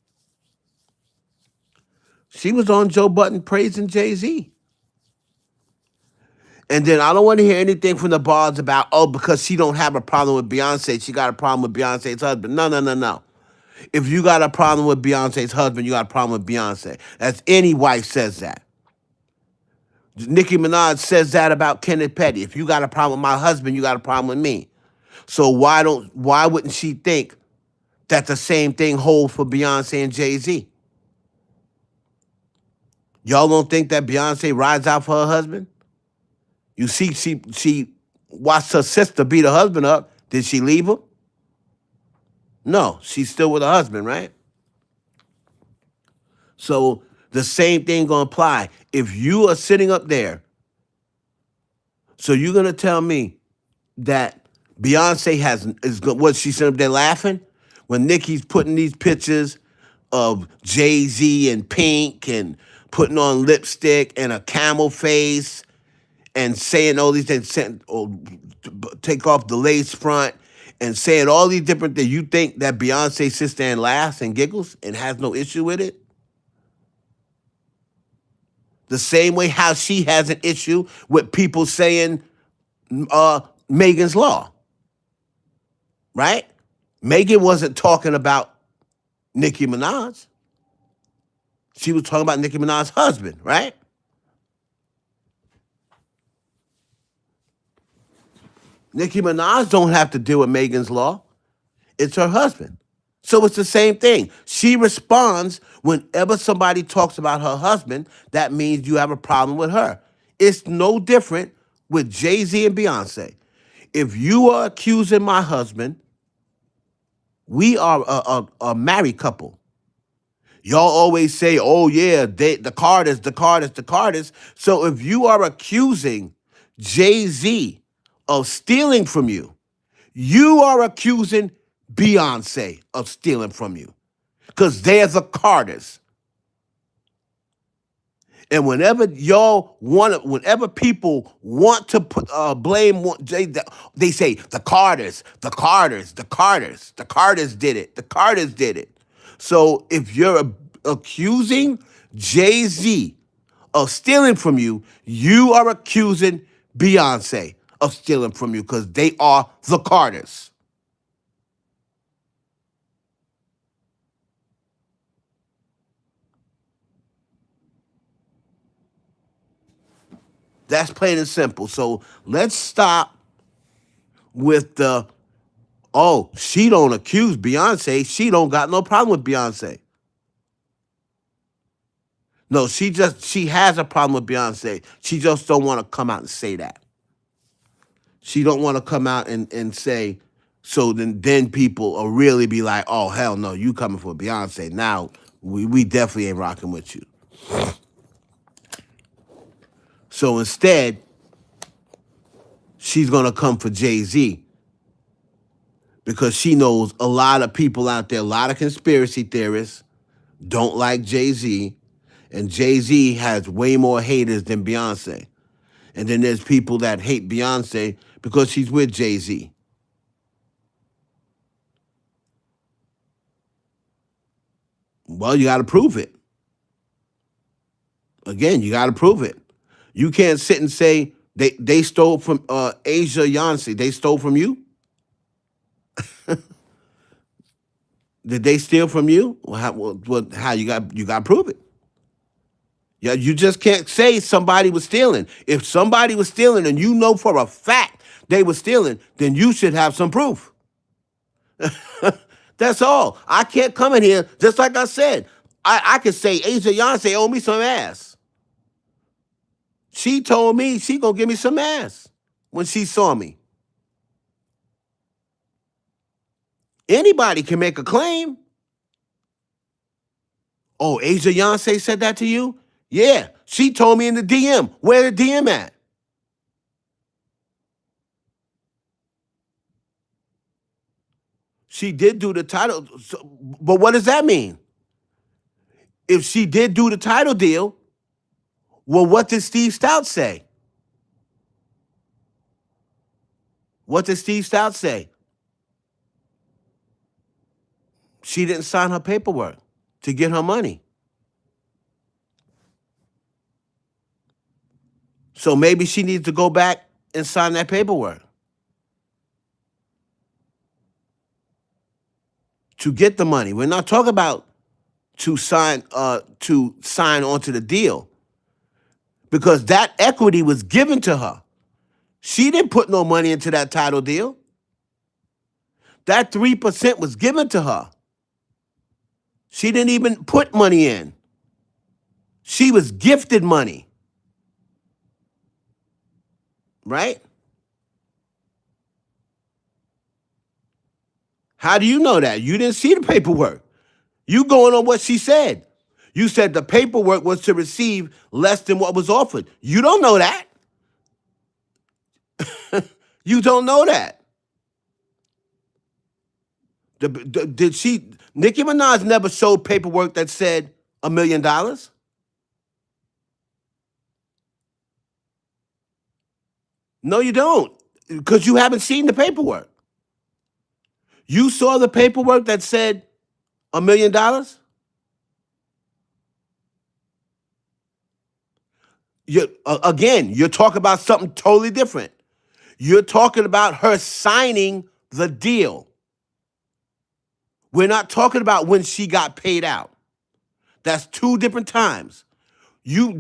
She was on Joe Budden praising Jay-Z. And then I don't want to hear anything from the bars about, oh, because she don't have a problem with Beyonce, she got a problem with Beyonce's husband. No, no, no, no. If you got a problem with Beyonce's husband, you got a problem with Beyonce. As any wife says that. Nicki Minaj says that about Kenneth Petty. If you got a problem with my husband, you got a problem with me. So why wouldn't she think that the same thing holds for Beyonce and Jay-Z? Y'all don't think that Beyonce rides out for her husband? You see, she watched her sister beat her husband up. Did she leave him? No, she's still with her husband, right? So the same thing gonna apply. If you are sitting up there, so you're gonna tell me that Beyonce is what she sitting up there laughing when Nicki's putting these pictures of Jay-Z and Pink and putting on lipstick and a camel face and saying all these things, take off the lace front and saying all these different things. You think that Beyonce sits there and laughs and giggles and has no issue with it? The same way how she has an issue with people saying Megan's Law, right? Megan wasn't talking about Nicki Minaj. She was talking about Nicki Minaj's husband, right? Nicki Minaj don't have to deal with Megan's Law. It's her husband. So it's the same thing. She responds whenever somebody talks about her husband, that means you have a problem with her. It's no different with Jay-Z and Beyonce. If you are accusing my husband We are a married couple. Y'all always say, oh, yeah, the Carters, the Carters, the Carters. So if you are accusing Jay-Z of stealing from you, you are accusing Beyonce of stealing from you because they're the Carters. And whenever people want to blame, they say the Carters, the Carters, the Carters, the Carters did it, the Carters did it. So if you're accusing Jay-Z of stealing from you, you are accusing Beyonce of stealing from you because they are the Carters. That's plain and simple. So let's stop with the oh, she don't accuse Beyonce. She don't got no problem with Beyonce. No, she has a problem with Beyonce. She just don't want to come out and say that. She don't want to come out and say, so then people will really be like, oh hell no, you coming for Beyonce. Now we definitely ain't rocking with you. So instead, she's gonna come for Jay-Z because she knows a lot of people out there, a lot of conspiracy theorists don't like Jay-Z, and Jay-Z has way more haters than Beyonce. And then there's people that hate Beyonce because she's with Jay-Z. Well, you got to prove it. Again, you got to prove it. You can't sit and say they stole from Asia Yancey. They stole from you? Did they steal from you? How you got to prove it. Yeah, you just can't say somebody was stealing. If somebody was stealing and you know for a fact they were stealing, then you should have some proof. That's all. I can't come in here, just like I said. I could say Asia Yancey owe me some ass. She told me she gonna give me some ass when she saw me. Anybody can make a claim. Oh, Asia Yancey said that to you? Yeah. She told me in the DM. Where the DM at? She did do the title. But what does that mean? If she did do the title deal, well, what did Steve Stout say? What did Steve Stout say? She didn't sign her paperwork to get her money. So maybe she needs to go back and sign that paperwork to get the money. We're not talking about to sign onto the deal because that equity was given to her. She didn't put no money into that title deal. That 3% was given to her. She didn't even put money in. She was gifted money. Right? How do you know that? You didn't see the paperwork. You going on what she said. You said the paperwork was to receive less than what was offered. You don't know that. You don't know that. Did she? Nicki Minaj never showed paperwork that said $1 million. No, you don't, because you haven't seen the paperwork. You saw the paperwork that said $1 million. Again, you're talking about something totally different. You're talking about her signing the deal. We're not talking about when she got paid out. That's two different times. You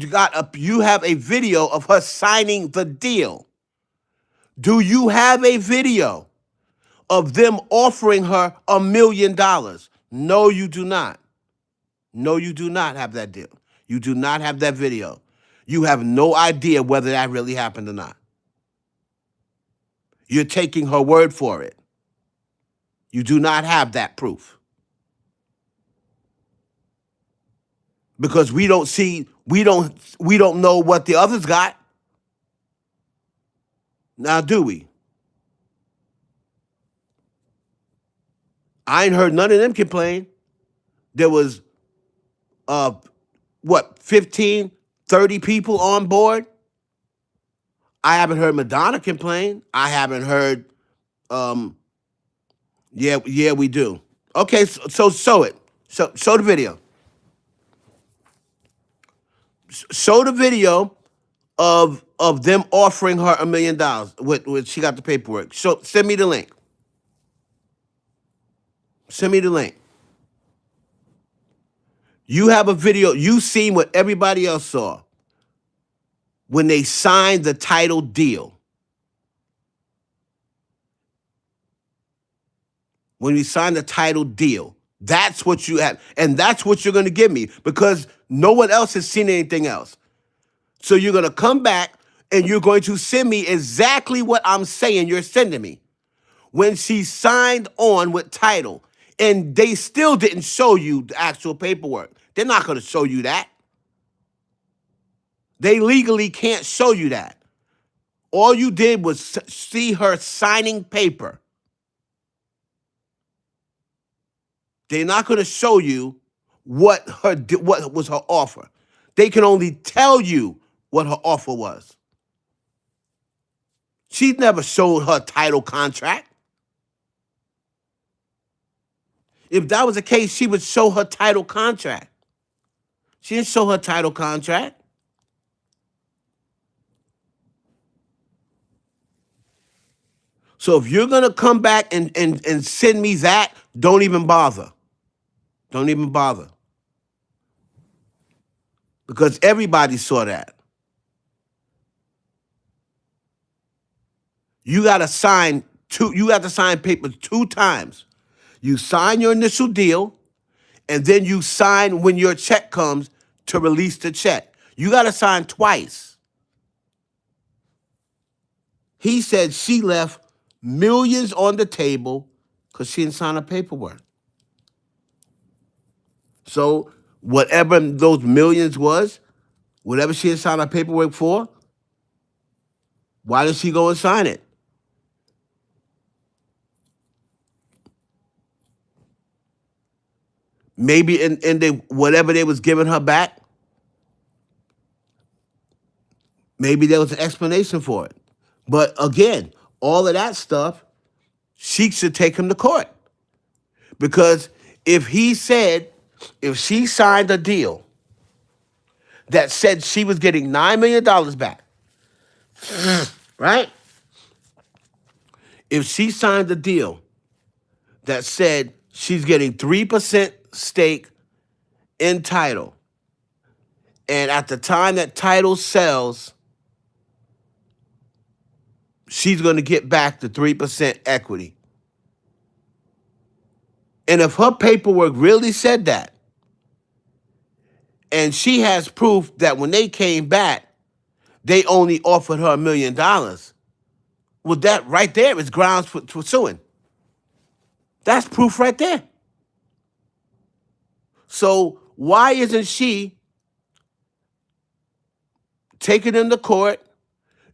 have a video of her signing the deal. Do you have a video of them offering her $1 million? No, you do not. No, you do not have that deal. You do not have that video. You have no idea whether that really happened or not. You're taking her word for it. You do not have that proof because we don't know what the others got. Now, do we? I ain't heard none of them complain. There was uh what 15, 30 people on board. I haven't heard Madonna complain. I haven't heard um yeah, we do. Okay, so show it. Show the video. Show the video of them offering her $1 million. With she got the paperwork. Send me the link. Send me the link. You have a video. You seen what everybody else saw when they signed the title deal. When you sign the title deal, that's what you have, and that's what you're going to give me because no one else has seen anything else. So you're going to come back and you're going to send me exactly what I'm saying you're sending me. When she signed on with title, and they still didn't show you the actual paperwork. They're not going to show you that. They legally can't show you that. All you did was see her signing paper. They're not going to show you what was her offer. They can only tell you what her offer was. She never showed her title contract. If that was the case, she would show her title contract. She didn't show her title contract. So if you're going to come back and send me that, don't even bother. Don't even bother. Because everybody saw that. You got to sign papers 2 times. You sign your initial deal, and then you sign when your check comes to release the check. You got to sign twice. He said she left millions on the table because she didn't sign her paperwork. So whatever those millions was, whatever she didn't sign her paperwork for, why did she go and sign it? Maybe in whatever they was giving her back, maybe there was an explanation for it. But again, all of that stuff, she should take him to court. Because if she signed a deal that said she was getting $9 million back, right? If she signed a deal that said she's getting 3% stake in title, and at the time that title sells, she's going to get back the 3% equity. And if her paperwork really said that, and she has proof that when they came back, they only offered her $1 million, well, that right there is grounds for suing. That's proof right there. So why isn't she taking them to court,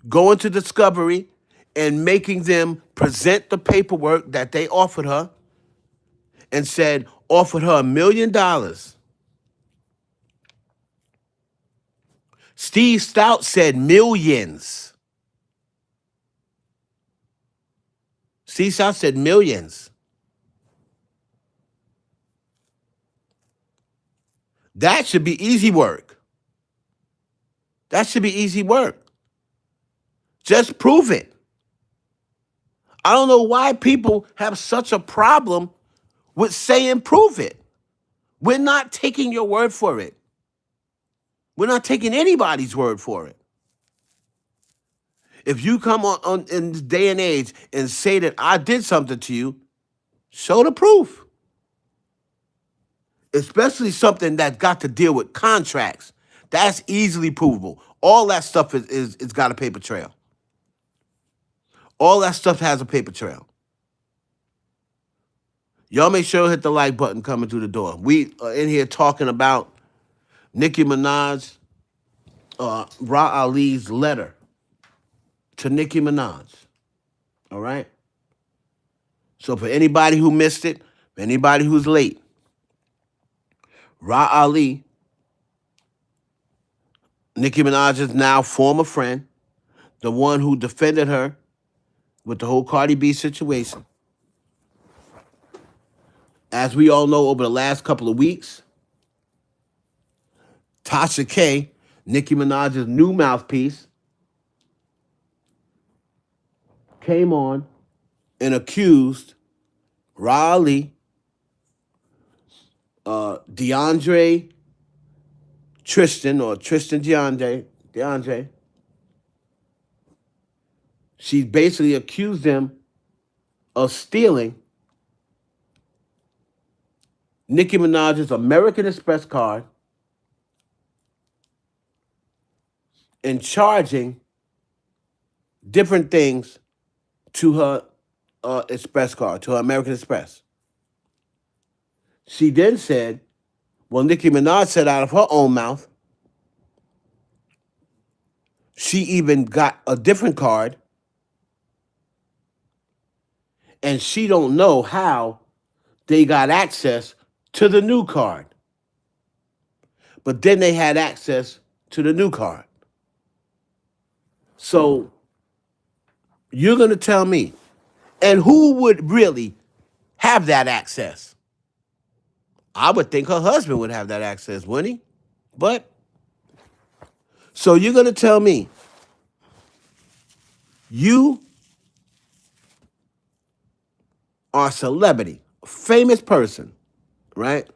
going to discovery, and making them present the paperwork that they offered her and said offered her $1 million? Steve Stout said millions. Steve Stout said millions. That should be easy work. That should be easy work. Just prove it. I don't know why people have such a problem with saying prove it. We're not taking your word for it. We're not taking anybody's word for it. If you come on in this day and age and say that I did something to you, show the proof. Especially something that got to deal with contracts. That's easily provable. All that stuff is got a paper trail. All that stuff has a paper trail. Y'all make sure to hit the like button coming through the door. We are in here talking about Nicki Minaj, Ra Ali's letter to Nicki Minaj. All right? So for anybody who missed it, anybody who's late, Ra Ali, Nicki Minaj's now former friend, the one who defended her with the whole Cardi B situation. As we all know, over the last couple of weeks, Tasha K, Nicki Minaj's new mouthpiece, came on and accused Ra Ali, DeAndre Tristan, or Tristan DeAndre. She basically accused them of stealing Nicki Minaj's American Express card and charging different things to her Express card, to her American Express. She then said, well, Nicki Minaj said out of her own mouth, she even got a different card and she don't know how they got access to the new card. But then they had access to the new card. So you're going to tell me, and who would really have that access? I would think her husband would have that access, wouldn't he? But, so you're going to tell me, you are a celebrity, a famous person, right?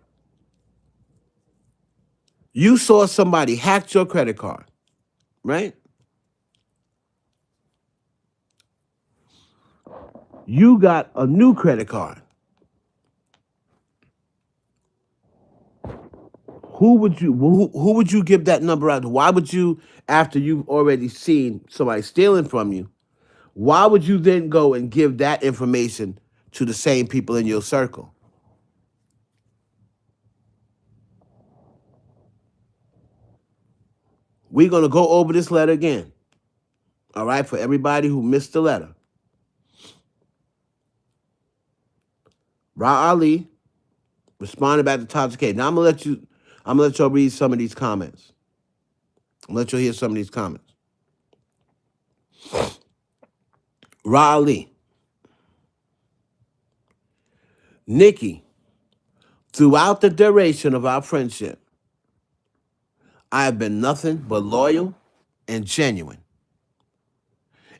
You saw somebody hacked your credit card, right? You got a new credit card. Who would you give that number out to? Why would you, after you've already seen somebody stealing from you, why would you then go and give that information to the same people in your circle? We're going to go over this letter again. All right, for everybody who missed the letter. Ra Ali responded back to Tasha K. Now I'm gonna let y'all read some of these comments. I'm gonna let y'all hear some of these comments. Ra Ali. Nicki, throughout the duration of our friendship, I have been nothing but loyal and genuine.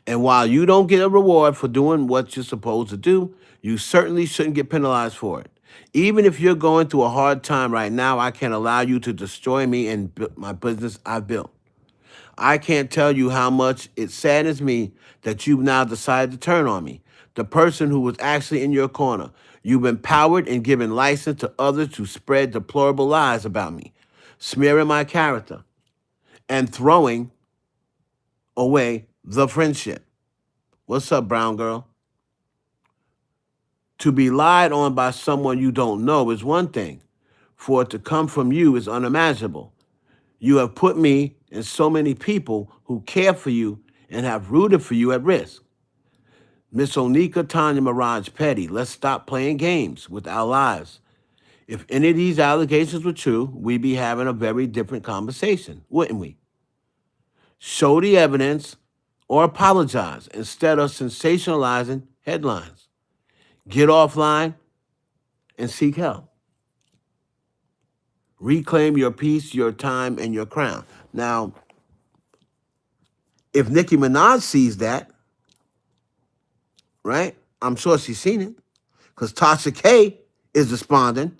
And while you don't get a reward for doing what you're supposed to do, you certainly shouldn't get penalized for it. Even if you're going through a hard time right now, I can't allow you to destroy me and my business I've built. I can't tell you how much it saddens me that you've now decided to turn on me, the person who was actually in your corner. You've empowered and given license to others to spread deplorable lies about me, smearing my character, and throwing away the friendship. What's up, brown girl? To be lied on by someone you don't know is one thing. For it to come from you is unimaginable. You have put me and so many people who care for you and have rooted for you at risk. Miss Onika Tanya Mirage Petty, let's stop playing games with our lives. If any of these allegations were true, we'd be having a very different conversation, wouldn't we? Show the evidence or apologize instead of sensationalizing headlines. Get offline and seek help. Reclaim your peace, your time, and your crown. Now, if Nicki Minaj sees that, right, I'm sure she's seen it, because Tasha K is responding.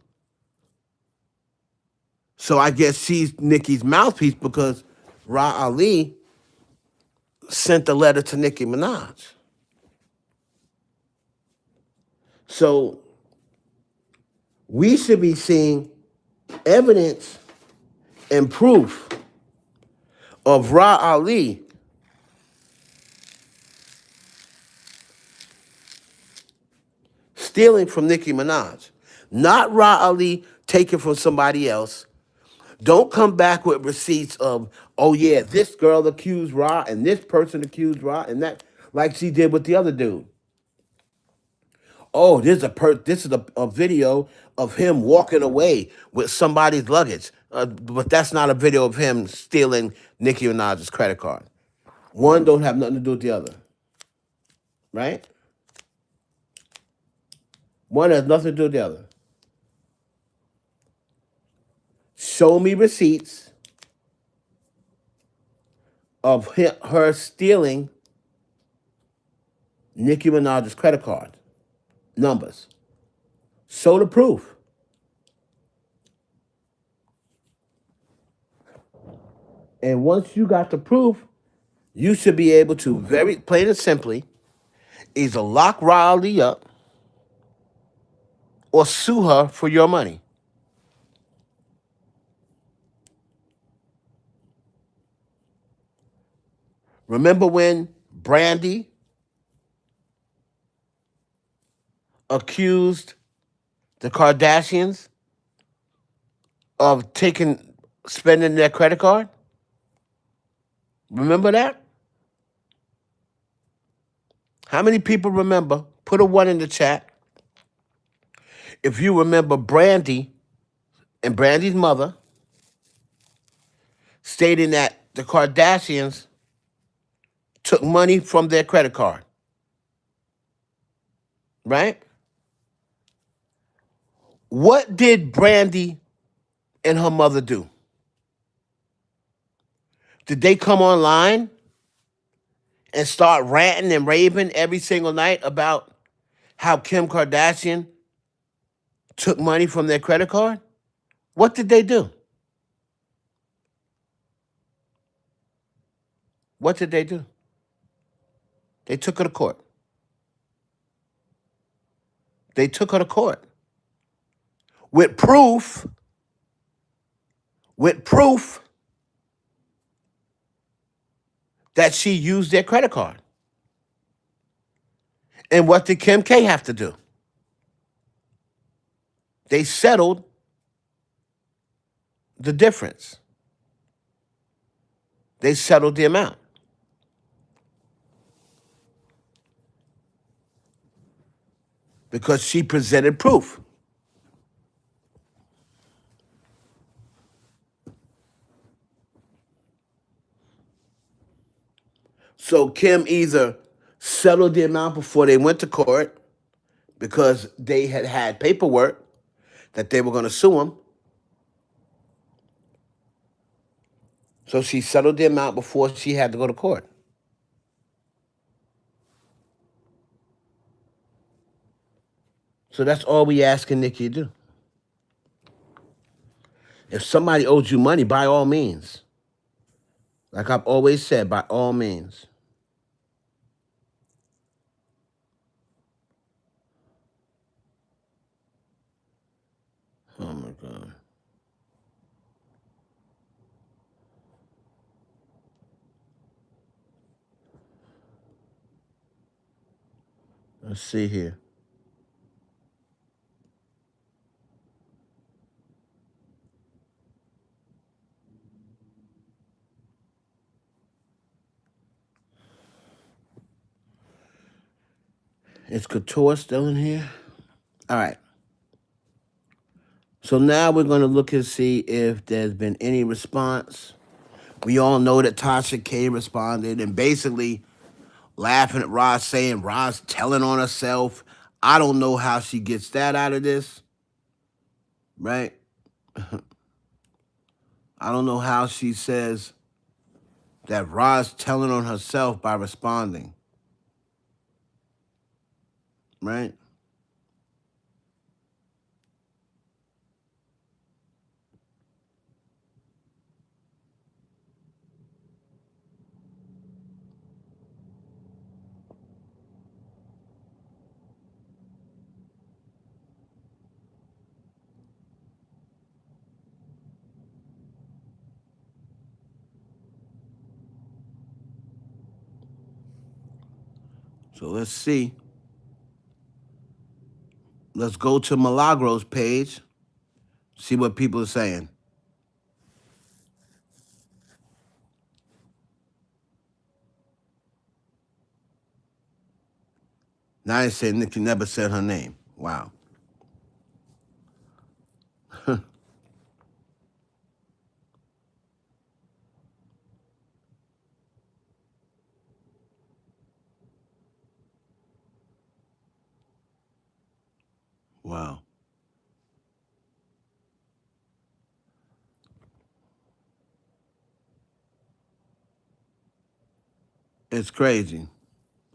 So I guess she's Nicki's mouthpiece because Ra Ali sent a letter to Nicki Minaj. So we should be seeing evidence and proof of Ra Ali stealing from Nicki Minaj, not Ra Ali taking from somebody else. Don't come back with receipts of, oh yeah, this girl accused Ra and this person accused Ra and that, like she did with the other dude. Oh, this is a video of him walking away with somebody's luggage, but that's not a video of him stealing Nicki Minaj's credit card. One don't have nothing to do with the other, right? One has nothing to do with the other. Show me receipts of her stealing Nicki Minaj's credit card numbers. Show the proof. And once you got the proof, you should be able to, very plain and simply, either lock Riley up or sue her for your money. Remember when Brandy accused the Kardashians of spending their credit card? Remember that? How many people remember? Put a one in the chat. If you remember Brandy and Brandy's mother stating that the Kardashians took money from their credit card, right? What did Brandy and her mother do? Did they come online and start ranting and raving every single night about how Kim Kardashian took money from their credit card? What did they do? What did they do? They took her to court. They took her to court with proof that she used their credit card. And what did Kim K have to do? They settled the difference. They settled the amount. Because she presented proof. So Kim either settled the amount before they went to court because they had paperwork that they were going to sue him. So she settled the amount before she had to go to court. So that's all we asking Nicki to do. If somebody owes you money, by all means, like I've always said, by all means. Oh my God. Let's see here. Is Couture still in here? All right. So now we're going to look and see if there's been any response. We all know that Tasha K responded and basically laughing at Roz, saying Roz telling on herself. I don't know how she gets that out of this, right? I don't know how she says that Roz telling on herself by responding, right? So let's see. Let's go to Milagros page. See what people are saying. Now they say Nicki never said her name. Wow. Wow. It's crazy.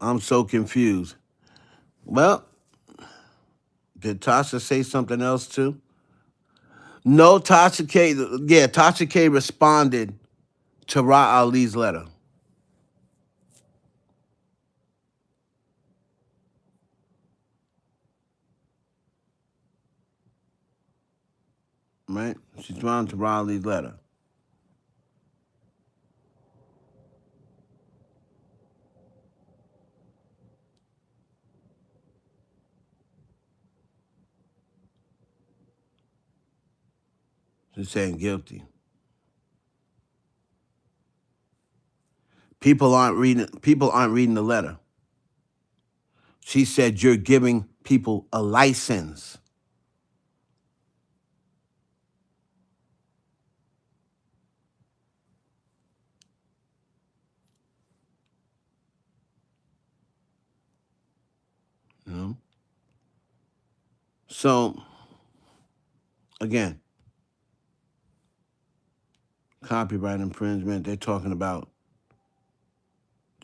I'm so confused. Well, did Tasha say something else too? No, Tasha K. Yeah, Tasha K responded to Ra Ali's letter. Right? She's responded to Ra Ali's letter. She's saying guilty. People aren't reading the letter. She said you're giving people a license. You know? So again, copyright infringement. They're talking about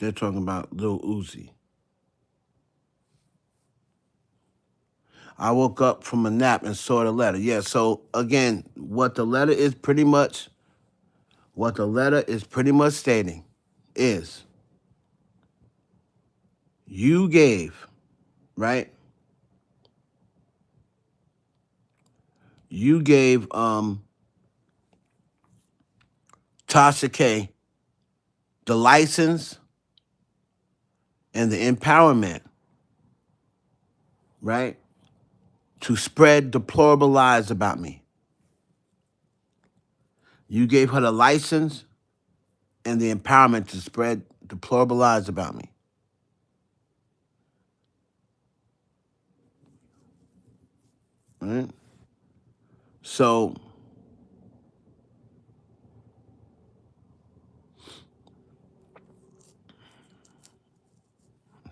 Lil Uzi. I woke up from a nap and saw the letter. Yeah, so again, what the letter is pretty much stating is you gave, right? You gave Tasha K the license and the empowerment, right? To spread deplorable lies about me. You gave her the license and the empowerment to spread deplorable lies about me. Right? So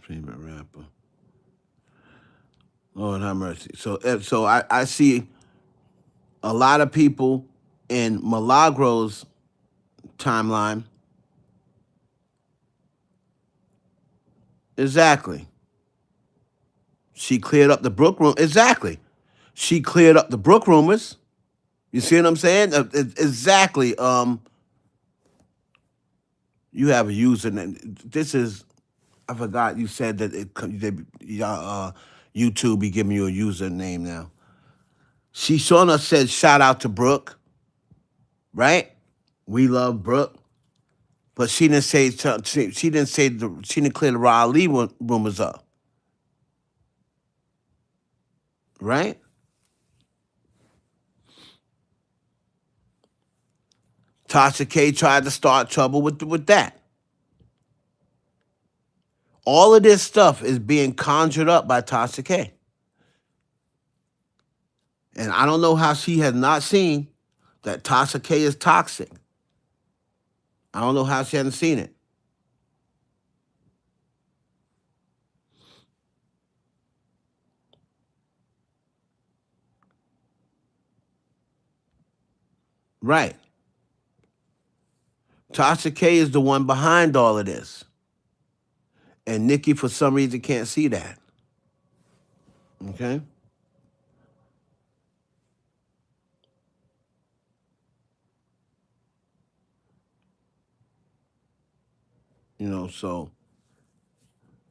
favorite rapper. Lord have mercy. So I see a lot of people in Milagros timeline. Exactly. She cleared up the Brook room. Exactly. She cleared up the Brook rumors. You see what I'm saying? Exactly. You have a username. This is I forgot you said that YouTube be giving you a username now. She Shauna said shout out to Brooke, right? We love Brooke, but she didn't say she didn't clear the Ra Ali rumors up, right? Tasha K tried to start trouble with that. All of this stuff is being conjured up by Tasha K. And I don't know how she has not seen that Tasha K is toxic. I don't know how she hasn't seen it. Right. Tasha K is the one behind all of this. And Nicki, for some reason, can't see that. Okay? So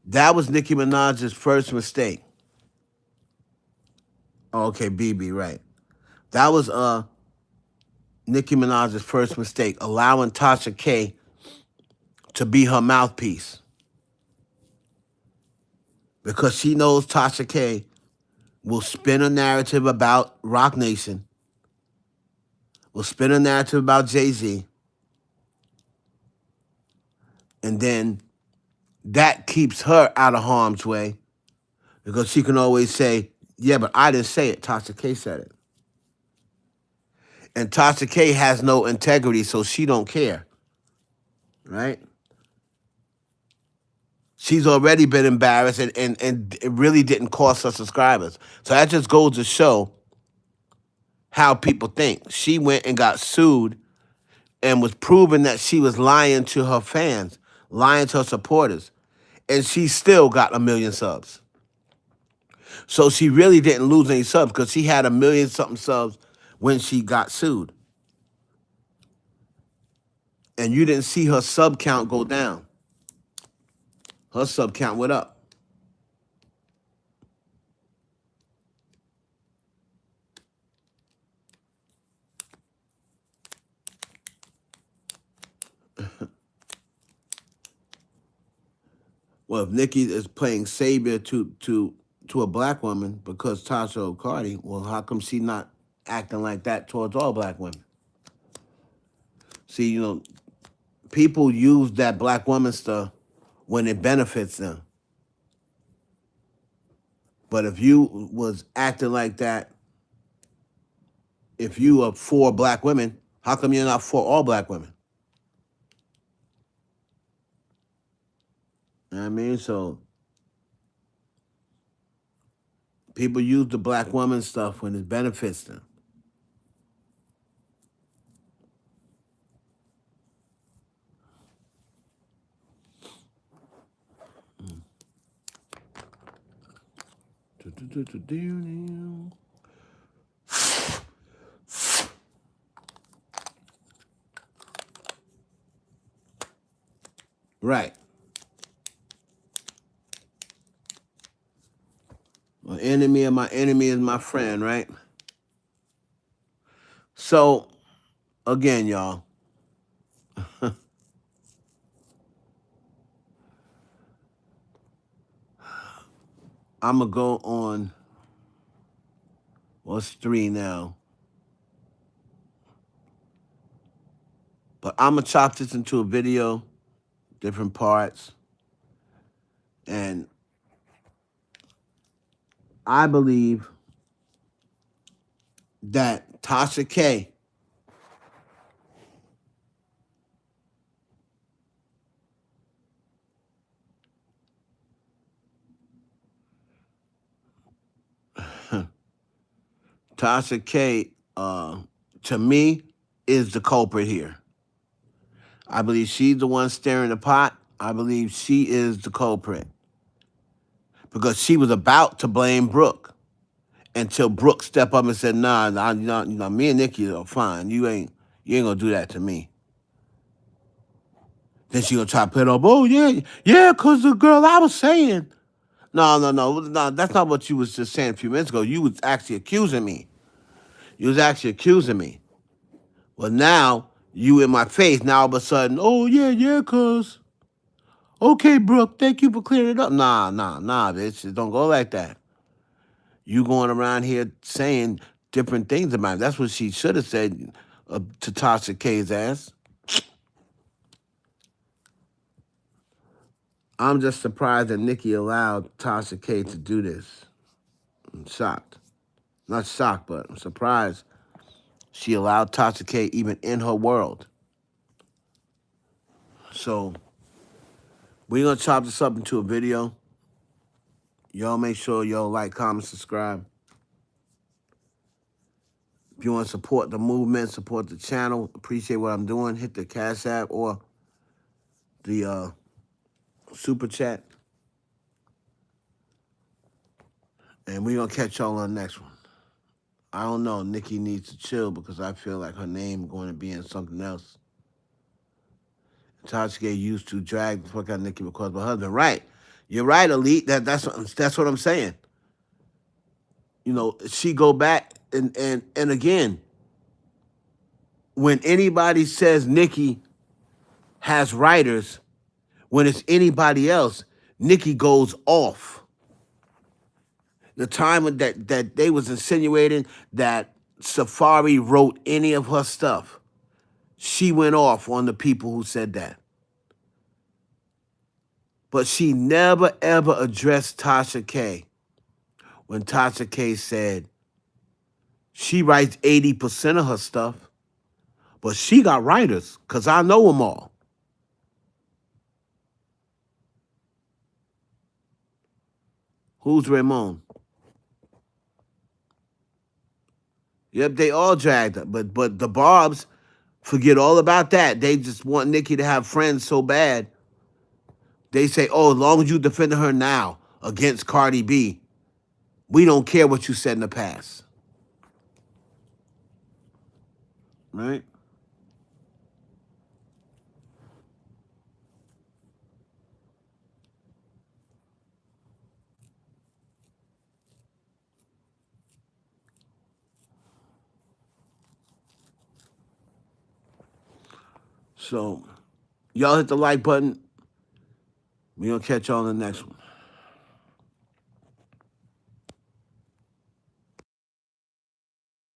that was Nicki Minaj's first mistake. Oh, okay, BB, right. That was Nicki Minaj's first mistake, allowing Tasha K to be her mouthpiece. Because she knows Tasha K will spin a narrative about Rock Nation, will spin a narrative about Jay-Z, and then that keeps her out of harm's way because she can always say, yeah, but I didn't say it. Tasha K said it. And Tasha K has no integrity, so she don't care, right? She's already been embarrassed, and it really didn't cost her subscribers. So that just goes to show how people think. She went and got sued and was proven that she was lying to her fans, lying to her supporters, and she still got 1 million subs. So she really didn't lose any subs because she had 1 million something subs when she got sued. And you didn't see her sub count go down. Her sub count went up. Well, if Nicki is playing savior to a black woman because Tasha O'Cardi, well, how come she not acting like that towards all black women? See, people use that black woman stuff when it benefits them. But if you was acting like that, if you are for black women, how come you're not for all black women? You know what I mean? So people use the black woman stuff when it benefits them. Right. My enemy of my enemy is my friend, right? So, again, y'all, I'm going to go on, well, it's 3 now. But I'm going to chop this into a video, different parts. And I believe that Tasha K Tasha K, to me, is the culprit here. I believe she's the one stirring the pot. I believe she is the culprit. Because she was about to blame Brooke until Brooke stepped up and said, nah, me and Nicki are fine. You ain't gonna do that to me. Then she gonna try to put up, oh yeah, cause the girl I was saying. No, that's not what you was just saying a few minutes ago. You was actually accusing me. Well, now you in my face. Now all of a sudden, oh yeah, cause okay, Brooke, thank you for clearing it up. Nah, bitch, it don't go like that. You going around here saying different things about it. That's what she should have said to Tasha K's ass. I'm just surprised that Nicki allowed Tasha K to do this. I'm shocked. Not shocked, but I'm surprised she allowed Tasha K even in her world. So we're going to chop this up into a video. Y'all make sure y'all like, comment, subscribe. If you want to support the movement, support the channel, appreciate what I'm doing, hit the Cash App or the Super Chat. And we're going to catch y'all on the next one. I don't know. Nicki needs to chill because I feel like her name going to be in something else. Tasha K used to drag the fuck out of Nicki because of her husband. Right. You're right, Elite. That's what I'm saying. She go back and again, when anybody says Nicki has writers, when it's anybody else, Nicki goes off. The time that they was insinuating that Safari wrote any of her stuff, she went off on the people who said that. But she never ever addressed Tasha K when Tasha K said she writes 80% of her stuff, but she got writers, because I know them all. Who's Ramon? Yep, they all dragged her. But the Barbs, forget all about that. They just want Nicki to have friends so bad. They say, oh, as long as you defending her now against Cardi B, we don't care what you said in the past. Right? So, y'all hit the like button. We're going to catch y'all on the next one.